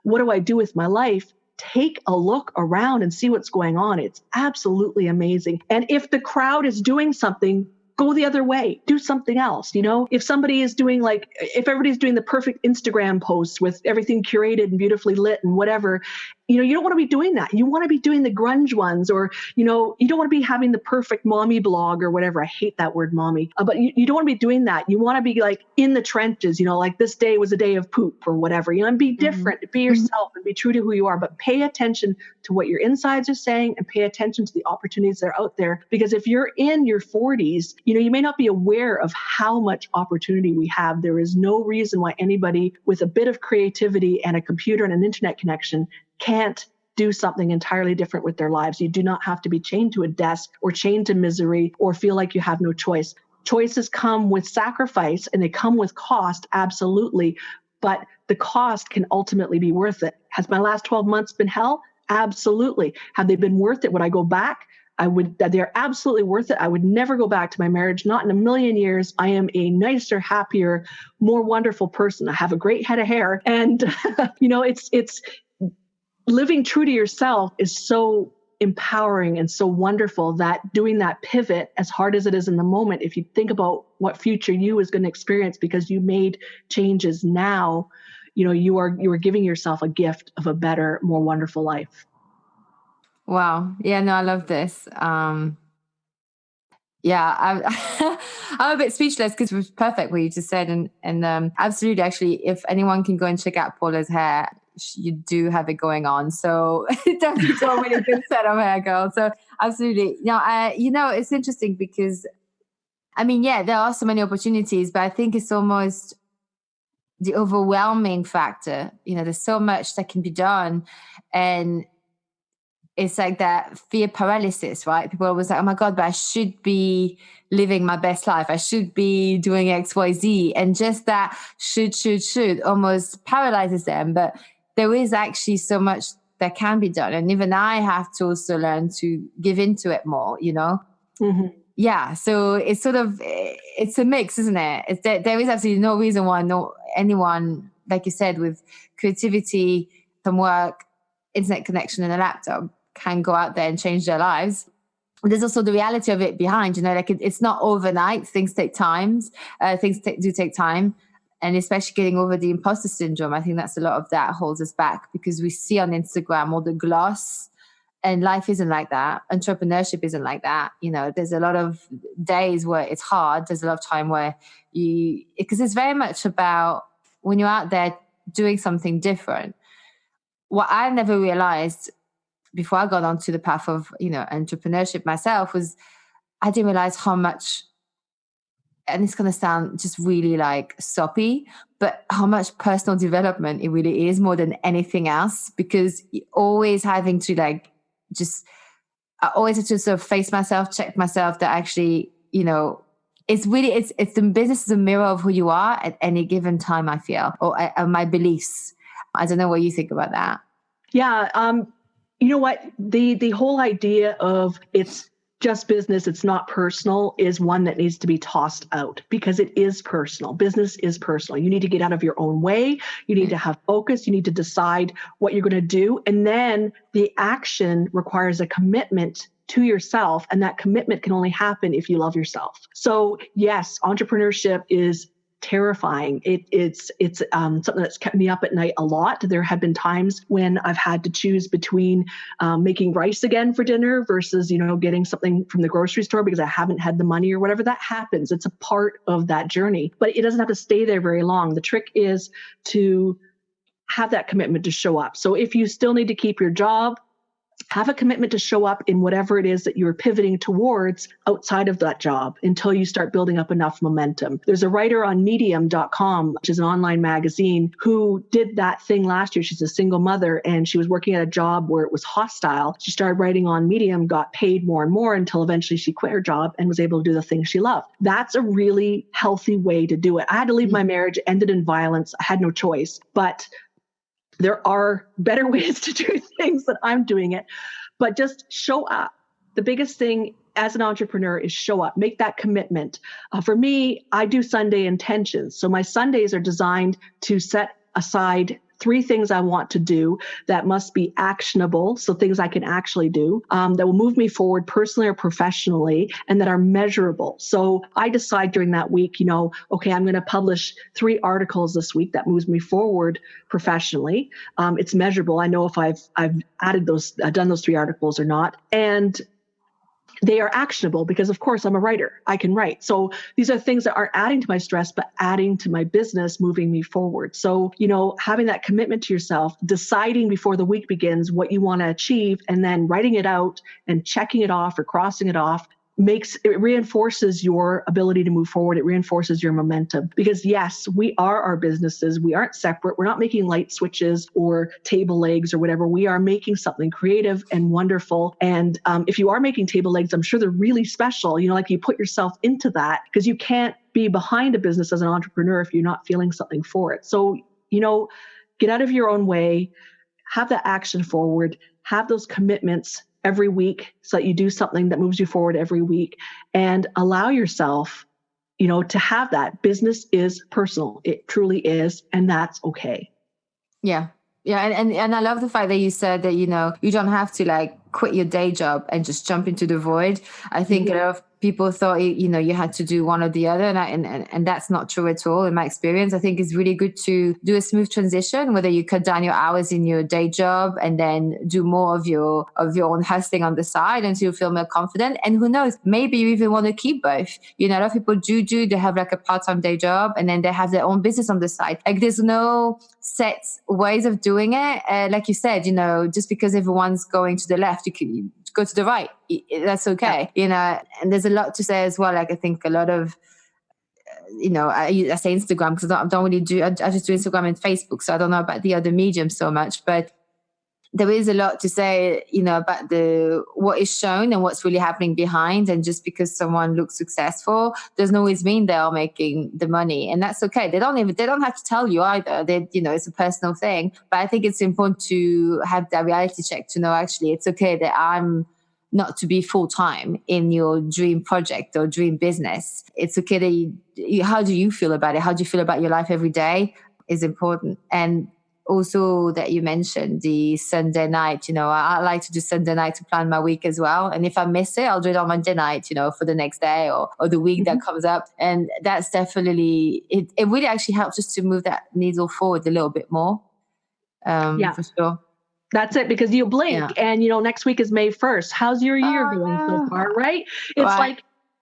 what do I do with my life? Take a look around and see what's going on. It's absolutely amazing. And if the crowd is doing something, go the other way, do something else. If somebody is doing if everybody's doing the perfect Instagram posts with everything curated and beautifully lit and whatever, you don't want to be doing that. You want to be doing the grunge ones, or, you don't want to be having the perfect mommy blog or whatever. I hate that word mommy, but you don't want to be doing that. You want to be in the trenches, this day was a day of poop or whatever, and be different, be yourself and be true to who you are, but pay attention to what your insides are saying and pay attention to the opportunities that are out there. Because if you're in your 40s, you may not be aware of how much opportunity we have. There is no reason why anybody with a bit of creativity and a computer and an internet connection can't do something entirely different with their lives. You do not have to be chained to a desk or chained to misery or feel like you have no choice. Choices come with sacrifice and they come with cost, absolutely. But the cost can ultimately be worth it. Has my last 12 months been hell? Absolutely. Have they been worth it? Would I go back? They're absolutely worth it. I would never go back to my marriage, not in a million years. I am a nicer, happier, more wonderful person. I have a great head of hair. And, it's living true to yourself is so empowering and so wonderful that doing that pivot, as hard as it is in the moment, if you think about what future you is going to experience because you made changes now, you are giving yourself a gift of a better, more wonderful life. Wow. Yeah, no, I love this. I'm a bit speechless because it was perfect what you just said. And absolutely, actually, if anyone can go and check out Paula's hair, you do have it going on. So definitely a really good set of hair, girl. So absolutely. Now, it's interesting because, there are so many opportunities, but I think it's almost the overwhelming factor. There's so much that can be done. And it's like that fear paralysis, right? People are always like, oh my God, but I should be living my best life. I should be doing X, Y, Z. And just that should almost paralyzes them. But there is actually so much that can be done. And even I have to also learn to give into it more, Mm-hmm. Yeah. So it's it's a mix, isn't it? There is absolutely no reason why anyone, like you said, with creativity, some work, internet connection and a laptop can go out there and change their lives. There's also the reality of it behind, it's not overnight. Things take time. Do take time. And especially getting over the imposter syndrome, I think that's a lot of that holds us back because we see on Instagram all the gloss, and life isn't like that. Entrepreneurship isn't like that. There's a lot of days where it's hard. There's a lot of time where because it's very much about when you're out there doing something different. What I never realized before I got onto the path of, entrepreneurship myself was I didn't realize how much, and it's going to sound just really soppy, but how much personal development it really is more than anything else, because you're always having to I always have to sort of face myself, check myself that actually, it's the business is a mirror of who you are at any given time, I feel, or my beliefs. I don't know what you think about that. Yeah. You know what? The whole idea of it's just business, it's not personal, is one that needs to be tossed out because it is personal. Business is personal. You need to get out of your own way. You need to have focus. You need to decide what you're going to do. And then the action requires a commitment to yourself. And that commitment can only happen if you love yourself. So yes, entrepreneurship is terrifying. It's something that's kept me up at night a lot. There have been times when I've had to choose between making rice again for dinner versus, getting something from the grocery store because I haven't had the money or whatever. That happens. It's a part of that journey, but it doesn't have to stay there very long. The trick is to have that commitment to show up. So if you still need to keep your job, have a commitment to show up in whatever it is that you're pivoting towards outside of that job until you start building up enough momentum. There's a writer on medium.com, which is an online magazine, who did that thing last year. She's a single mother and she was working at a job where it was hostile. She started writing on Medium, got paid more and more until eventually she quit her job and was able to do the thing she loved. That's a really healthy way to do it. I had to leave my marriage, ended in violence. I had no choice, but there are better ways to do things than I'm doing it, but just show up. The biggest thing as an entrepreneur is show up, make that commitment. For me, I do Sunday intentions. So my Sundays are designed to set aside 3 things I want to do that must be actionable. So things I can actually do that will move me forward personally or professionally and that are measurable. So I decide during that week, okay, I'm going to publish 3 articles this week that moves me forward professionally. It's measurable. I know if I've added those, done those 3 articles or not. And they are actionable because, of course, I'm a writer. I can write. So these are things that aren't adding to my stress, but adding to my business, moving me forward. So, having that commitment to yourself, deciding before the week begins what you want to achieve, and then writing it out and checking it off or crossing it off it reinforces your ability to move forward. It reinforces your momentum because yes, we are our businesses. We aren't separate. We're not making light switches or table legs or whatever. We are making something creative and wonderful. And if you are making table legs, I'm sure they're really special. Like you put yourself into that because you can't be behind a business as an entrepreneur if you're not feeling something for it. So, get out of your own way, have that action forward, have those commitments every week so that you do something that moves you forward every week and allow yourself, to have that. Business is personal. It truly is. And that's okay. Yeah. Yeah. And I love the fact that you said that, you don't have to quit your day job and just jump into the void. I think a lot of people thought, you had to do one or the other. And that's not true at all in my experience. I think it's really good to do a smooth transition, whether you cut down your hours in your day job and then do more of your own hustling on the side until you feel more confident. And who knows, maybe you even want to keep both. A lot of people they have a part-time day job and then they have their own business on the side. There's no set ways of doing it. Like you said, just because everyone's going to the left, you can go to the right. That's okay. And there's a lot to say as well. I think a lot of, I say Instagram because I don't really do, I just do Instagram and Facebook. So I don't know about the other mediums so much, but there is a lot to say, about what is shown and what's really happening behind. And just because someone looks successful doesn't always mean they are making the money, and that's okay. They don't have to tell you either. It's a personal thing. But I think it's important to have that reality check to know actually it's okay that I'm not to be full time in your dream project or dream business. It's okay that how do you feel about it? How do you feel about your life every day is important. And also that you mentioned the Sunday night, I like to do Sunday night to plan my week as well. And if I miss it, I'll do it on Monday night, for the next day or the week that comes up. And that's definitely, it really actually helps us to move that needle forward a little bit more. For sure. That's it, because you blink and, next week is May 1st. How's your year going so far, right?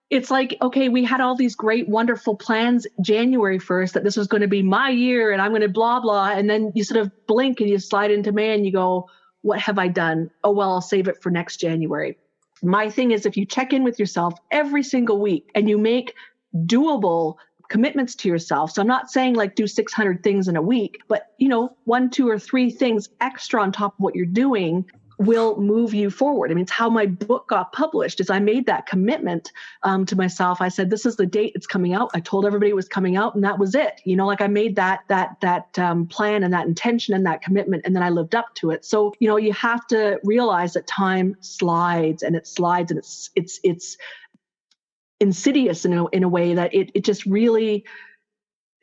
It's like, okay, we had all these great, wonderful plans January 1st that this was going to be my year and I'm going to blah, blah. And then you sort of blink and you slide into May and you go, what have I done? Oh, well, I'll save it for next January. My thing is, if you check in with yourself every single week and you make doable commitments to yourself. So I'm not saying do 600 things in a week, but 1, 2, or 3 things extra on top of what you're doing will move you forward. I mean, it's how my book got published. Is I made that commitment to myself. I said, this is the date it's coming out. I told everybody it was coming out, and that was it. I made that plan and that intention and that commitment, and then I lived up to it. So you have to realize that time slides, and it's insidious in a way that it just really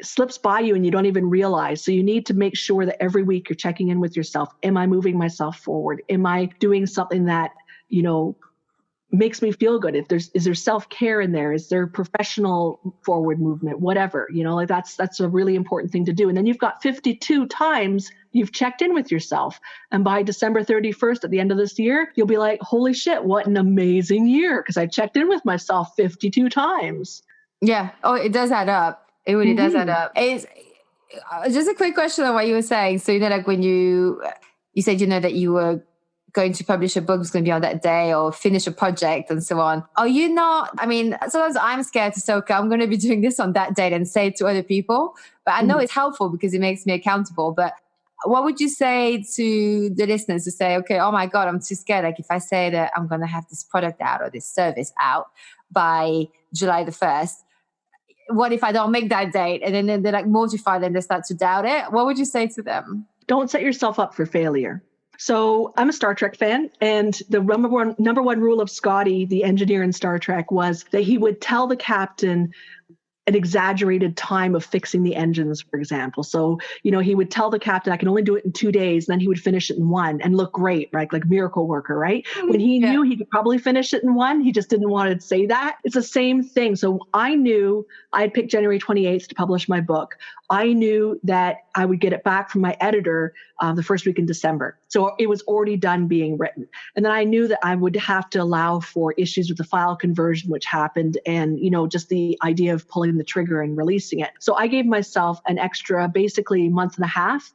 slips by you and you don't even realize. So you need to make sure that every week you're checking in with yourself. Am I moving myself forward? Am I doing something that, makes me feel good? Is there self-care in there? Is there professional forward movement? Whatever, like that's a really important thing to do. And then you've got 52 times you've checked in with yourself. And by December 31st, at the end of this year, you'll be like, holy shit, what an amazing year. Because I checked in with myself 52 times. Yeah. Oh, it does add up. It really does add up. It's just a quick question on what you were saying. So, like when you said, that you were going to publish a book was going to be on that day or finish a project and so on. Are you not, sometimes I'm scared to say, okay, I'm going to be doing this on that date and say it to other people, but I know it's helpful because it makes me accountable. But what would you say to the listeners to say, okay, oh my God, I'm too scared. Like if I say that I'm going to have this product out or this service out by July the 1st, what if I don't make that date? And then they're like mortified and they start to doubt it. What would you say to them? Don't set yourself up for failure. So I'm a Star Trek fan, and the number one rule of Scotty, the engineer in Star Trek, was that he would tell the captain an exaggerated time of fixing the engines, for example. So, he would tell the captain, I can only do it in 2 days. And then he would finish it in 1 and look great, right? Like miracle worker, right? When he knew he could probably finish it in 1, he just didn't want to say that. It's the same thing. So I knew I had picked January 28th to publish my book. I knew that I would get it back from my editor the first week in December. So it was already done being written. And then I knew that I would have to allow for issues with the file conversion, which happened, and, just the idea of pulling the trigger and releasing it. So I gave myself an extra, basically month and a half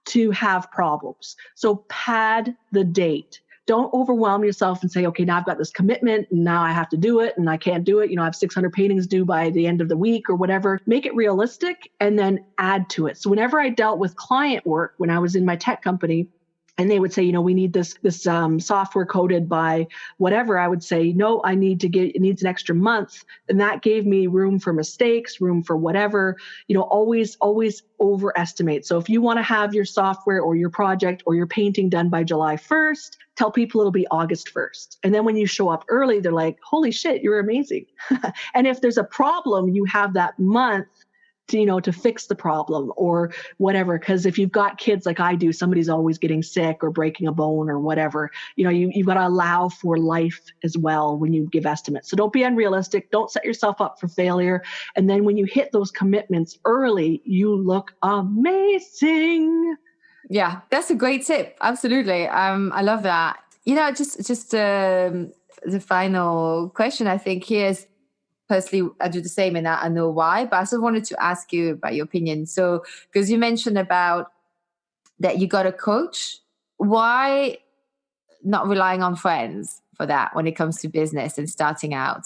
to have problems. So pad the date. Don't overwhelm yourself and say, okay, now I've got this commitment and now I have to do it and I can't do it. I have 600 paintings due by the end of the week or whatever. Make it realistic and then add to it. So whenever I dealt with client work, when I was in my tech company, and they would say, we need this software coded by whatever, I would say, no, it needs an extra month. And that gave me room for mistakes, room for whatever, always overestimate. So if you want to have your software or your project or your painting done by July 1st, tell people it'll be August 1st. And then when you show up early, they're like, holy shit, you're amazing. And if there's a problem, you have that month to fix the problem or whatever. Because if you've got kids like I do, somebody's always getting sick or breaking a bone or whatever, you've got to allow for life as well when you give estimates. So don't be unrealistic. Don't set yourself up for failure. And then when you hit those commitments early, you look amazing. Yeah, that's a great tip. Absolutely. I love that. Just the final question I think here is, personally, I do the same and I know why, but I still wanted to ask you about your opinion. So, because you mentioned about that you got a coach, why not relying on friends for that when it comes to business and starting out?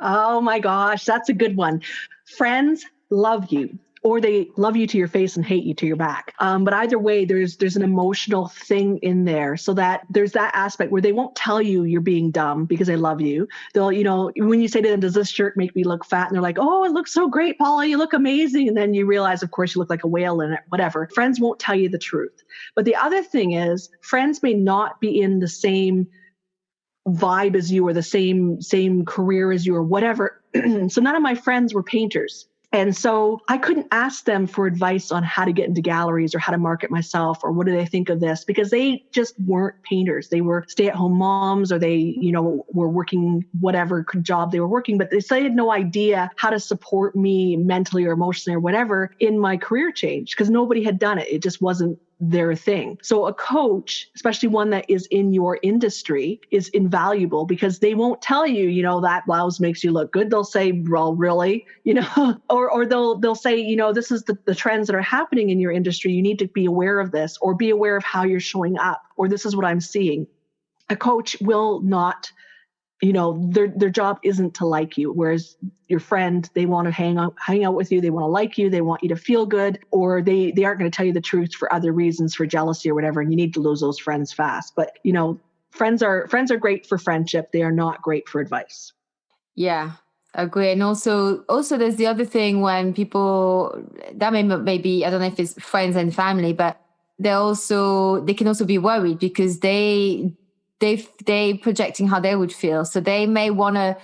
Oh my gosh, that's a good one. Friends love you, or they love you to your face and hate you to your back. But either way, there's an emotional thing in there, so that there's that aspect where they won't tell you you're being dumb because they love you. They'll, when you say to them, does this shirt make me look fat? And they're like, oh, it looks so great, Paula, you look amazing. And then you realize, of course, you look like a whale in it, whatever. Friends won't tell you the truth. But the other thing is, friends may not be in the same vibe as you or the same career as you or whatever. So none of my friends were painters. And so I couldn't ask them for advice on how to get into galleries or how to market myself or what do they think of this, because they just weren't painters. They were stay-at-home moms, or they, were working whatever job they were working, but they had no idea how to support me mentally or emotionally or whatever in my career change, because nobody had done it. It just wasn't their thing. So a coach, especially one that is in your industry, is invaluable, because they won't tell you, that blouse makes you look good. They'll say, well, really, or they'll say, this is the trends that are happening in your industry. You need to be aware of this, or be aware of how you're showing up, or this is what I'm seeing. A coach will not, their job isn't to like you, whereas your friend, they want to hang out with you, they want to like you, they want you to feel good, or they aren't going to tell you the truth for other reasons, for jealousy or whatever, and you need to lose those friends fast. But friends are great for friendship. They are not great for advice. Yeah, agree. And also there's the other thing when people that maybe I don't know if it's friends and family, but they can also be worried because they projecting how they would feel. So they may want to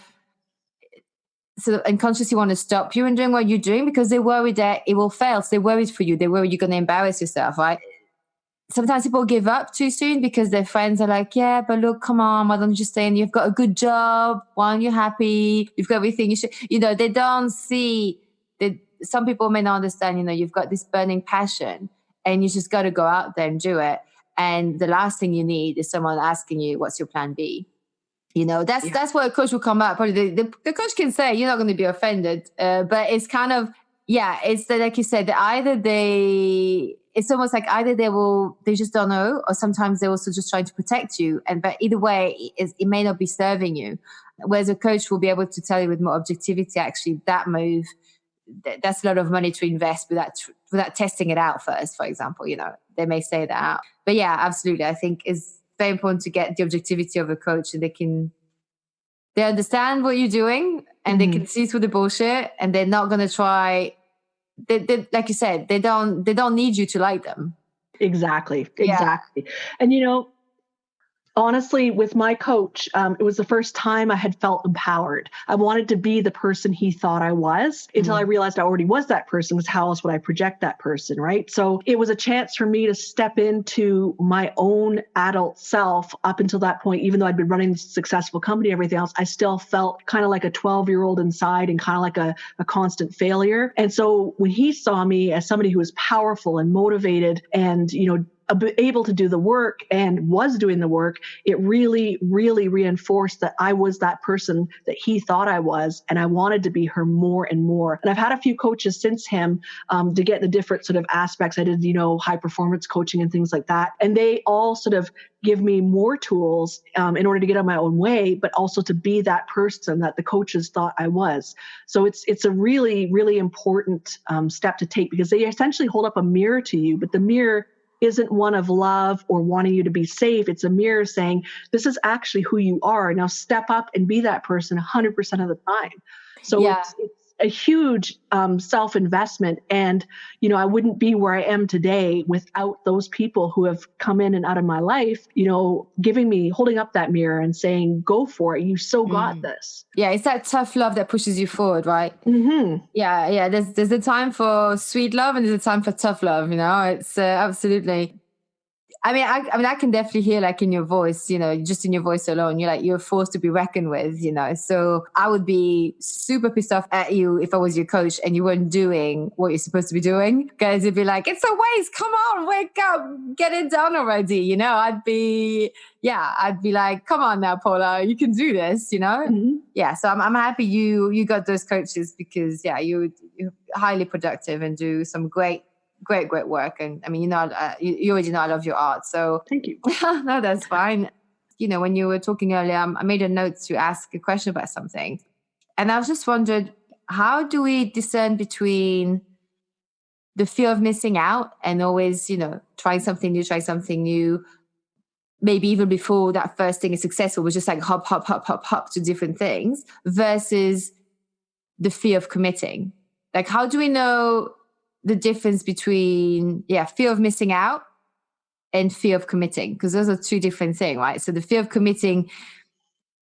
sort of unconsciously want to stop you in doing what you're doing because they worry that it will fail. So they're worried for you. They worry you're going to embarrass yourself, right? sometimes people give up too soon because their friends are like, yeah, but look, come on, why don't you just stay in? You've got a good job. Why aren't you happy? You've got everything you should, they don't see that. Some people may not understand, you've got this burning passion and you just got to go out there and do it. And the last thing you need is someone asking you, what's your plan B? That's where a coach will come up. Probably the coach can say, you're not going to be offended. But it's kind of, it's that, like you said, it's almost like either they just don't know, or sometimes they're also just trying to protect you. But either way, it may not be serving you. Whereas a coach will be able to tell you with more objectivity, actually, that move, that's a lot of money to invest without testing it out first, for example. They may say that out. But yeah, absolutely. I think it's very important to get the objectivity of a coach, and they understand what you're doing, and they can see through the bullshit, and they're not going to try. They, like you said, they don't need you to like them. Exactly. And honestly, with my coach, it was the first time I had felt empowered. I wanted to be the person he thought I was until I realized I already was that person. Was how else would I project that person, right? So it was a chance for me to step into my own adult self. Up until that point, even though I'd been running a successful company, everything else, I still felt kind of like a 12-year-old inside and kind of like a constant failure. And so when he saw me as somebody who was powerful and motivated and, able to do the work and was doing the work, it really, really reinforced that I was that person that he thought I was. And I wanted to be her more and more. And I've had a few coaches since him to get the different sort of aspects. I did, high performance coaching and things like that. And they all sort of give me more tools in order to get on my own way, but also to be that person that the coaches thought I was. So it's a really, really important step to take, because they essentially hold up a mirror to you, but the mirror isn't one of love or wanting you to be safe. It's a mirror saying, this is actually who you are. Now step up and be that person 100% of the time. So it's a huge self-investment. And, I wouldn't be where I am today without those people who have come in and out of my life, holding up that mirror and saying, go for it. You so got this. Yeah. It's that tough love that pushes you forward, right? Mm-hmm. Yeah. There's a time for sweet love and there's a time for tough love, it's absolutely. I can definitely hear, like, in your voice, just in your voice alone, you're forced to be reckoned with, So I would be super pissed off at you if I was your coach and you weren't doing what you're supposed to be doing. Because it'd be like, it's a waste. Come on, wake up, get it done already. I'd be like, come on now, Paula, you can do this, Mm-hmm. Yeah. So I'm happy you got those coaches, because you're highly productive and do some great work. And you already know I love your art, so thank you. No, that's fine. When you were talking earlier, I made a note to ask a question about something, and I was just wondered, how do we discern between the fear of missing out and always trying something new, maybe even before that first thing is successful, was just like hop to different things, versus the fear of committing? Like, how do we know the difference between fear of missing out and fear of committing? Because those are two different things, right? So the fear of committing,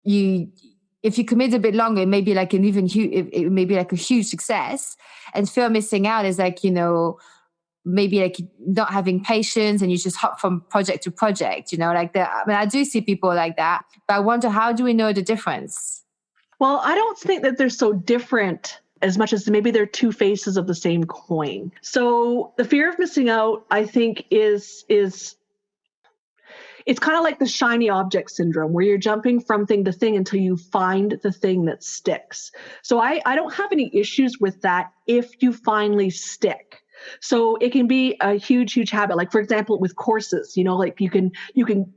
if you commit a bit longer, it may be like it may be like a huge success. And fear of missing out is like, maybe like not having patience and you just hop from project to project, like that. I do see people like that, but I wonder, how do we know the difference? Well, I don't think that they're so different as much as maybe they're two faces of the same coin. So the fear of missing out, I think, is it's kind of like the shiny object syndrome, where you're jumping from thing to thing until you find the thing that sticks. So I don't have any issues with that if you finally stick. So it can be a huge habit. Like, for example, with courses, like you can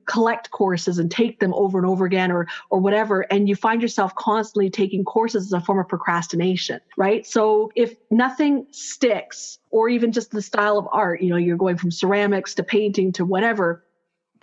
collect courses and take them over and over again or whatever. And you find yourself constantly taking courses as a form of procrastination, right? So if nothing sticks, or even just the style of art, you're going from ceramics to painting to whatever,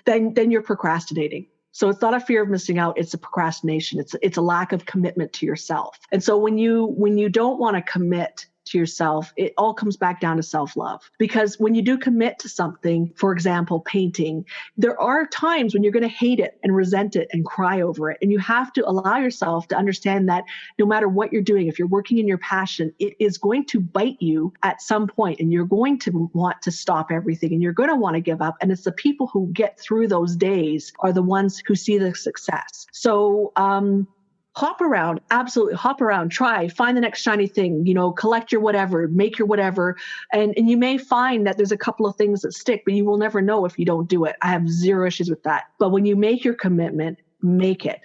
then you're procrastinating. So it's not a fear of missing out. It's a procrastination. It's a lack of commitment to yourself. And so when you don't want to commit to yourself, it all comes back down to self-love. Because when you do commit to something, for example, painting, there are times when you're going to hate it and resent it and cry over it. And you have to allow yourself to understand that no matter what you're doing, if you're working in your passion, it is going to bite you at some point, and you're going to want to stop everything, and you're going to want to give up. And it's the people who get through those days are the ones who see the success. So, hop around, absolutely hop around, try, find the next shiny thing, collect your whatever, make your whatever. And you may find that there's a couple of things that stick, but you will never know if you don't do it. I have zero issues with that. But when you make your commitment, make it.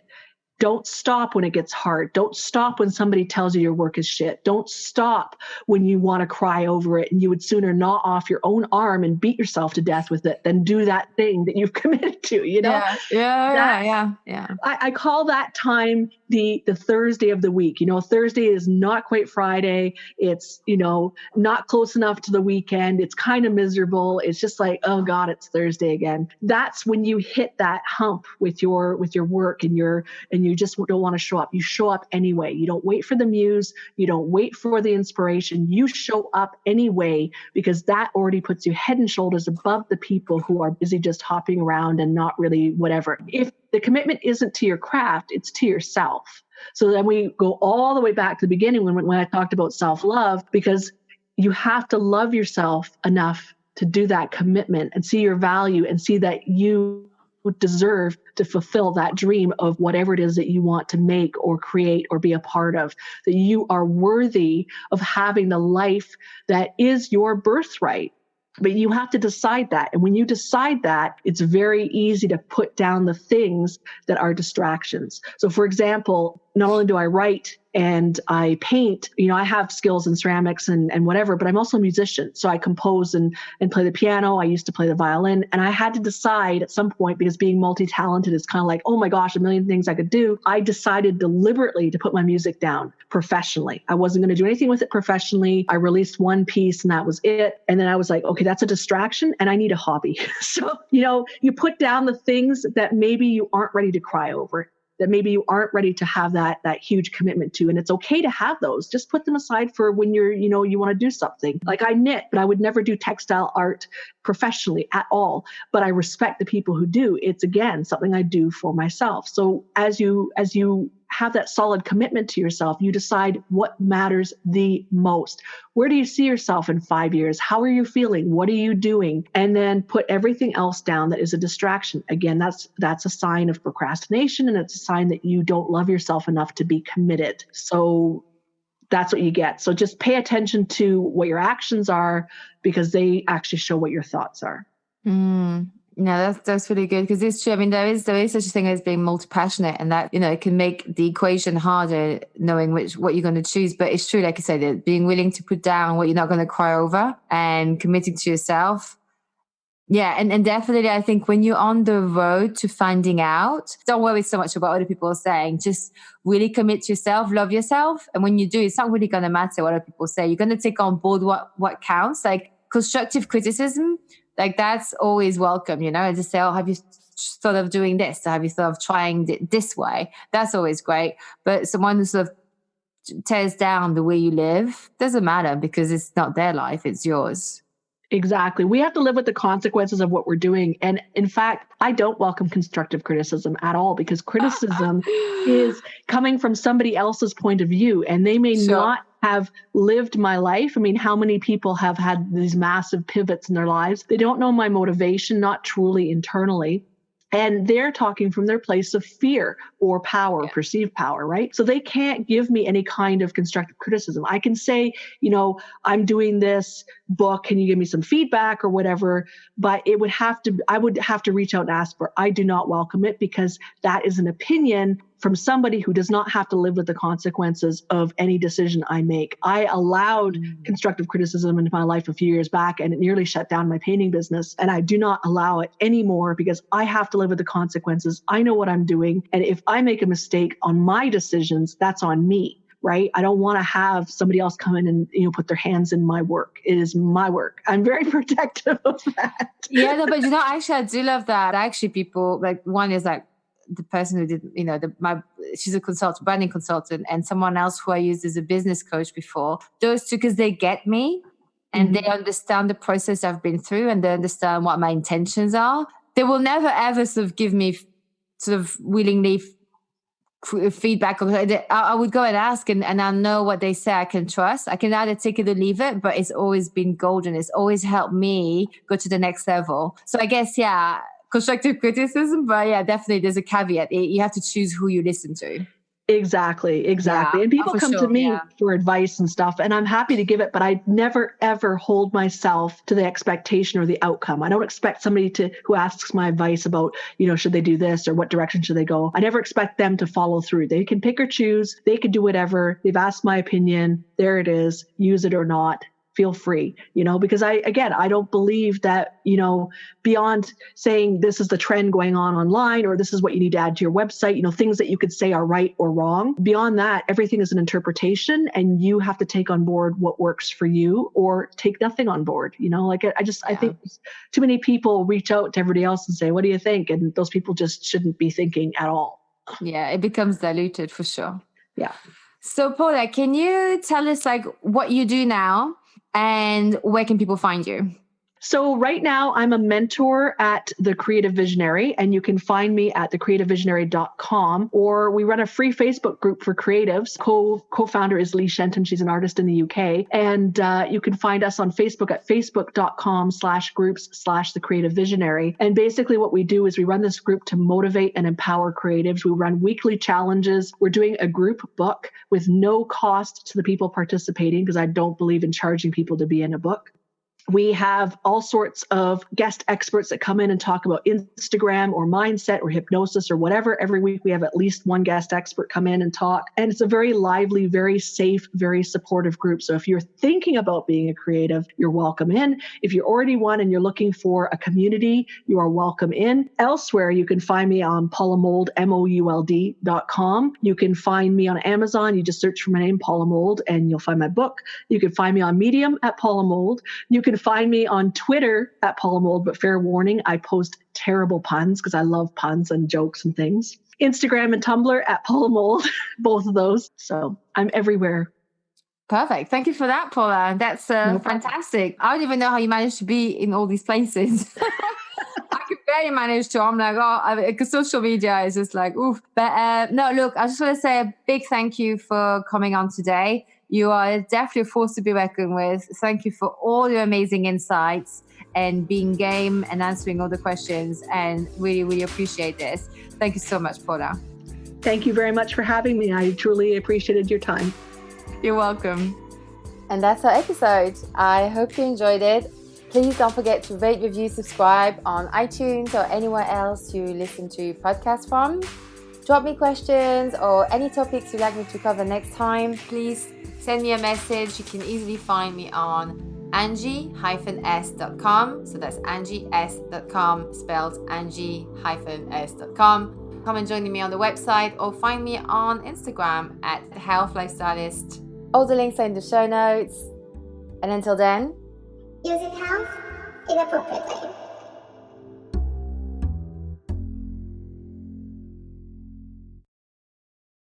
Don't stop when it gets hard. Don't stop when somebody tells you your work is shit. Don't stop when you want to cry over it, and you would sooner gnaw off your own arm and beat yourself to death with it than do that thing that you've committed to, Yeah. I call that time the Thursday of the week. Thursday is not quite Friday. It's, not close enough to the weekend. It's kind of miserable. It's just like, oh God, it's Thursday again. That's when you hit that hump with your work and you just don't want to show up. You show up anyway. You don't wait for the muse. You don't wait for the inspiration. You show up anyway, because that already puts you head and shoulders above the people who are busy just hopping around and not really whatever. If the commitment isn't to your craft, it's to yourself. So then we go all the way back to the beginning when I talked about self-love, because you have to love yourself enough to do that commitment and see your value and see that you deserve to fulfill that dream of whatever it is that you want to make or create or be a part of, that you are worthy of having the life that is your birthright. But you have to decide that. And when you decide that, it's very easy to put down the things that are distractions. So for example, not only do I write and I paint, I have skills in ceramics and whatever, but I'm also a musician. So I compose and play the piano. I used to play the violin. And I had to decide at some point, because being multi-talented is kind of like, oh my gosh, a million things I could do. I decided deliberately to put my music down professionally. I wasn't going to do anything with it professionally. I released one piece and that was it. And then I was like, okay, that's a distraction and I need a hobby. So, you put down the things that maybe you aren't ready to cry over, that maybe you aren't ready to have that huge commitment to. And it's okay to have those. Just put them aside for when you want to do something. Like I knit, but I would never do textile art professionally at all. But I respect the people who do. It's, again, something I do for myself. So as you have that solid commitment to yourself, you decide what matters the most. Where do you see yourself in 5 years? How are you feeling? What are you doing? And then put everything else down that is a distraction. Again, that's a sign of procrastination, and it's a sign that you don't love yourself enough to be committed. So that's what you get. So just pay attention to what your actions are, because they actually show what your thoughts are. No, that's really good, because it's true. I mean, there is such a thing as being multi-passionate, and that, it can make the equation harder knowing what you're going to choose. But it's true, like you said, that being willing to put down what you're not going to cry over and committing to yourself. Yeah. And definitely, I think when you're on the road to finding out, don't worry so much about what other people are saying. Just really commit to yourself, love yourself. And when you do, it's not really going to matter what other people say. You're going to take on board what counts. Like constructive criticism, like that's always welcome, and just say, oh, have you thought of doing this? Or have you thought of trying it this way? That's always great. But someone who sort of tears down the way you live doesn't matter, because it's not their life, it's yours. Exactly. We have to live with the consequences of what we're doing. And in fact, I don't welcome constructive criticism at all, because criticism is coming from somebody else's point of view, and they may not have lived my life. I mean, how many people have had these massive pivots in their lives? They don't know my motivation, not truly internally. And they're talking from their place of fear or power, perceived power, right? So they can't give me any kind of constructive criticism. I can say, I'm doing this book. Can you give me some feedback or whatever? But I would have to reach out and ask for. I do not welcome it, because that is an opinion from somebody who does not have to live with the consequences of any decision I make. I allowed constructive criticism into my life a few years back, and it nearly shut down my painting business. And I do not allow it anymore, because I have to live with the consequences. I know what I'm doing. And if I make a mistake on my decisions, that's on me, right? I don't want to have somebody else come in and, put their hands in my work. It is my work. I'm very protective of that. Yeah, no, but actually, I do love that. Actually, people, like, one is like, the person who did, she's a consultant, branding consultant, and someone else who I used as a business coach before. Those two, because they get me and they understand the process I've been through and they understand what my intentions are. They will never ever sort of give me sort of willingly feedback. I would go and ask and I know what they say I can trust. I can either take it or leave it, but it's always been golden. It's always helped me go to the next level. So I guess, constructive criticism, but definitely there's a caveat. You have to choose who you listen to. Exactly. And people come to me for advice and stuff, and I'm happy to give it, but I never, ever hold myself to the expectation or the outcome. I don't expect somebody who asks my advice about, should they do this or what direction should they go? I never expect them to follow through. They can pick or choose. They can do whatever. They've asked my opinion. There it is. Use it or not. Feel free, because I don't believe that, beyond saying this is the trend going on online, or this is what you need to add to your website, things that you could say are right or wrong. Beyond that, everything is an interpretation and you have to take on board what works for you or take nothing on board. I think too many people reach out to everybody else and say, what do you think? And those people just shouldn't be thinking at all. Yeah, it becomes diluted for sure. Yeah. So Paula, can you tell us what you do now? And where can people find you? So right now I'm a mentor at The Creative Visionary, and you can find me at thecreativevisionary.com, or we run a free Facebook group for creatives. Co-founder is Lee Shenton. She's an artist in the UK. And you can find us on Facebook at facebook.com/groups/The Creative Visionary. And basically what we do is we run this group to motivate and empower creatives. We run weekly challenges. We're doing a group book with no cost to the people participating, because I don't believe in charging people to be in a book. We have all sorts of guest experts that come in and talk about Instagram or mindset or hypnosis or whatever. Every week we have at least one guest expert come in and talk. And it's a very lively, very safe, very supportive group. So if you're thinking about being a creative, you're welcome in. If you're already one and you're looking for a community, you are welcome in. Elsewhere, you can find me on Paula Mould, Mould.com. You can find me on Amazon. You just search for my name, Paula Mould, and you'll find my book. You can find me on Medium at Paula Mould. You can find me on Twitter at Paula Mould, but fair warning, I post terrible puns because I love puns and jokes and things. Instagram and Tumblr at Paula Mould, both of those. So I'm everywhere. Perfect. Thank you for that, Paula. That's fantastic. I don't even know how you managed to be in all these places. I could barely manage to. I'm like, because social media is just like, oof. But no, look, I just want to say a big thank you for coming on today. You are definitely a force to be reckoned with. Thank you for all your amazing insights and being game and answering all the questions. And really, really appreciate this. Thank you so much, Paula. Thank you very much for having me. I truly appreciated your time. You're welcome. And that's our episode. I hope you enjoyed it. Please don't forget to rate, review, subscribe on iTunes or anywhere else you listen to podcasts from. Drop me questions or any topics you'd like me to cover next time. Please send me a message. You can easily find me on Angie-S.com. So that's AngieS.com, spelled Angie-S.com. Come and join me on the website or find me on Instagram at The Health Lifestylist. All the links are in the show notes. And until then, using health inappropriately.